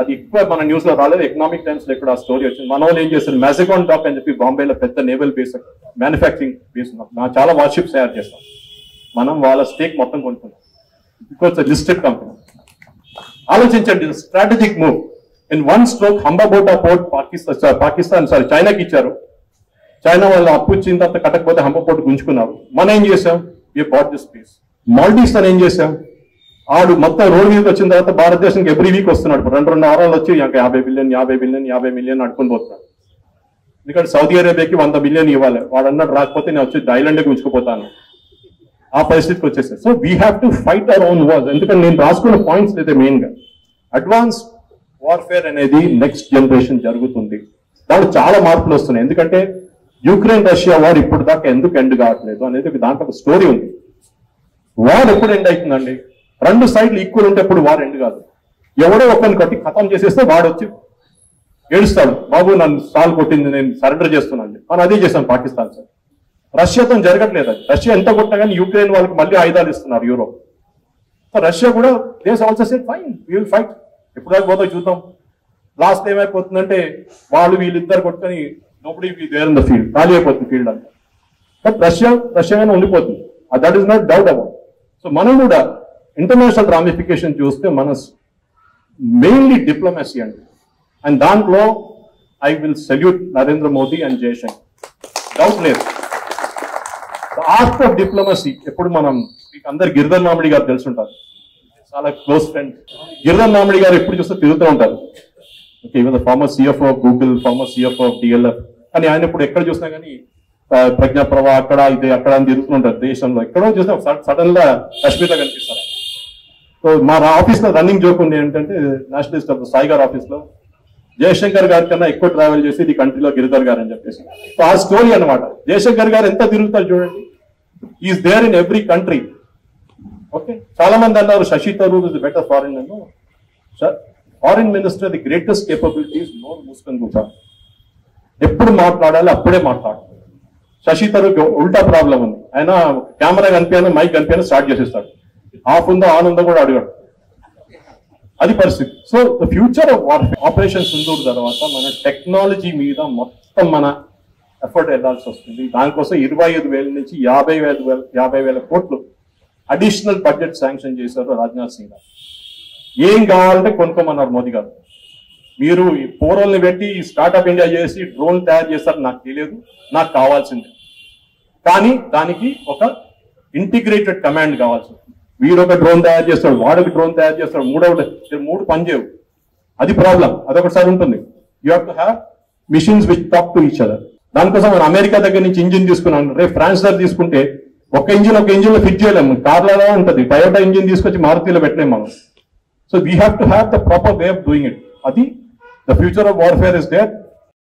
అది ఎక్కువ మన న్యూస్ లో రాలేదు. ఎకనామిక్ టైమ్స్ లో ఇక్కడ ఆ స్టోరీ వచ్చింది. మన వాళ్ళు ఏం చేస్తారు, మ్యాజికాన్ డాక్ అని చెప్పి బాంబేలో పెద్ద నేవల్ బేస్ మ్యానుఫ్యాక్చరింగ్ బేస్ ఉన్నాం, చాలా వార్షిప్స్ తయారు చేస్తాం. మనం వాళ్ళ స్టేక్ మొత్తం కొనుక్కున్నాం. Because listed company. ఆలోచించండి, strategic move. In one stroke Hambantota port Pakistan చైనాకి ఇచ్చారు. చైనా వాళ్ళు అప్పు ఇచ్చిన తర్వాత కట్టకపోతే హంబా పోర్ట్ గుంజుకున్నారు. మనం ఏం చేసాం, we bought this space. Maldives అని ఏం చేసాం, ఆడు మొత్తం రోడ్ మీదకి వచ్చిన తర్వాత భారతదేశానికి ఎవ్రీ వీక్ వస్తున్నాడు. 2 వారాలు వచ్చి 50 million అడుకుని పోతున్నాడు. ఎందుకంటే సౌదీ అరేబియాకి 100 million ఇవ్వాలి. వాడు అన్నాడు రాకపోతే నేను వచ్చి ఐలాండే గుంజుకుపోతాను. ఆ పరిస్థితికి వచ్చేసారు. So we have to fight our own wars. ఎందుకంటే నేను రాసుకున్న పాయింట్స్ అయితే మెయిన్ గా అడ్వాన్స్ వార్ఫేర్ అనేది నెక్స్ట్ జనరేషన్ జరుగుతుంది. దాంట్లో చాలా మార్పులు వస్తున్నాయి. ఎందుకంటే యుక్రెయిన్ రష్యా వార్ ఇప్పుడు దాకా ఎందుకు ఎండ్ కావట్లేదు అనేది దాంట్లో ఒక స్టోరీ ఉంది. వార్ ఎప్పుడు ఎండ్ అవుతుందండి, 2 sides ఈక్వల్ ఉంటే ఎప్పుడు వార్ ఎండ్ కాదు. ఎవడో ఒకరిని కట్టి ఖతం చేసేస్తే వాడు వచ్చి ఏడుస్తాడు, బాబు నన్ను సాల్ కొట్టింది, నేను సరెండర్ చేస్తున్నాను. మనం అదే చేశాం పాకిస్తాన్ సార్. రష్యాతో జరగట్లేదు అది. రష్యా ఎంత కొట్టినా కానీ యుక్రెయిన్ వాళ్ళకి మళ్ళీ ఆయుధాలు ఇస్తున్నారు యూరోప్. సో రష్యా కూడా దేశ్ also said fine we will fight. ఎప్పుడు దాకా పోతే చూద్దాం. లాస్ట్ ఏమైపోతుందంటే వీళ్ళిద్దరు కొట్టుకొని nobody there in the field, ఖాళీ అయిపోతుంది ఫీల్డ్ అంతా. బట్ రష్యాగానే ఉండిపోతుంది. That is not doubt about. So మనం కూడా ఇంటర్నేషనల్ రామిఫికేషన్ చూస్తే మన మెయిన్లీ డిప్లొమసీ అండి. అండ్ దాంట్లో I will salute Narendra Modi and Jaishankar, doubt లేదు. ఆర్ట్ ఆఫ్ డిప్లొమసీ ఎప్పుడు మనం, మీకు అందరు గిరిధర్ మామిడి గారు తెలుసుంటారు, చాలా క్లోజ్ ఫ్రెండ్. గిరిధర్ మామిడి గారు ఎప్పుడు చూస్తే తిరుగుతూ ఉంటారు. Okay, even former CFO of Google, former CFO of DLF. కానీ ఆయన ఇప్పుడు ఎక్కడ చూసినా కానీ ప్రజ్ఞాప్రభ అక్కడ ఇది అక్కడ అని తిరుగుతుంటారు దేశంలో. ఎక్కడో చూసినా సడన్ గా కశ్మీర్లో కనిపిస్తారు. సో మా ఆఫీస్ లో రన్నింగ్ జోక్ ఉంది ఏంటంటే, నేషనలిస్ట్ సాయి గారు ఆఫీస్ లో జయశంకర్ గారి కన్నా ఎక్కువ ట్రావెల్ చేసి ఈ కంట్రీలో గిరిధర్ గారు అని చెప్పేసి. సో ఆ స్టోరీ అనమాట. జయశంకర్ గారు ఎంత తిరుగుతారు చూడండి. Is there in every country. Okay, చాలా మంది అన్నారు Shashi Tharoor is better foreign అను. Foreign minister the greatest capabilities నోరు మూసుకొని కూర్చోాలి. ఎప్పుడు మాట్లాడాలి అప్పుడే మాట్లాడాలి. శశి థరూర్ ఉల్టా ప్రాబ్లం ఉంది. ఆయన కెమెరా కనిపించాను, మైక్ కనిపించాను, స్టార్ట్ చేసేస్తాడు. ఆఫ్ ఉందో ఆన్ ఉందో కూడా అడిగాడు. అది పరిస్థితి. So the future of warfare operation Sindoor తర్వాత మన టెక్నాలజీ మీద మొత్తం మన ఎఫర్ట్ వెళ్లాల్సి వస్తుంది. దానికోసం 25,000 నుంచి 50,000 కోట్లు అడిషనల్ బడ్జెట్ శాంక్షన్ చేశారు రాజ్నాథ్ సింగ్ గారు. ఏం కావాలంటే కొనుక్కోమన్నారు మోదీ గారు. మీరు ఈ పోరోల్ని పెట్టి స్టార్ట్అప్ ఇండియా చేసి డ్రోన్ తయారు చేస్తారు నాకు తెలియదు, నాకు కావాల్సిందే. కానీ దానికి ఒక ఇంటిగ్రేటెడ్ కమాండ్ కావాల్సి ఉంటుంది. వీడు ఒక డ్రోన్ తయారు చేస్తాడు, వాడొక డ్రోన్ తయారు చేస్తాడు, మూడు పనిచేయవు. అది ప్రాబ్లం. అదొకసారి ఉంటుంది. You have to have machines which talk to each other. దానికోసం మనం అమెరికా దగ్గర నుంచి ఇంజిన్ తీసుకున్నాం. రేపు ఫ్రాన్స్ దగ్గర తీసుకుంటే ఒక ఇంజిన్ లో ఫిట్ చేయలేము. కార్లలో ఉంటుంది. టయోటా ఇంజిన్ తీసుకొచ్చి మారుతిలో పెట్టలేము మనం. So we have to have the proper way of doing it. అది the future of warfare is there.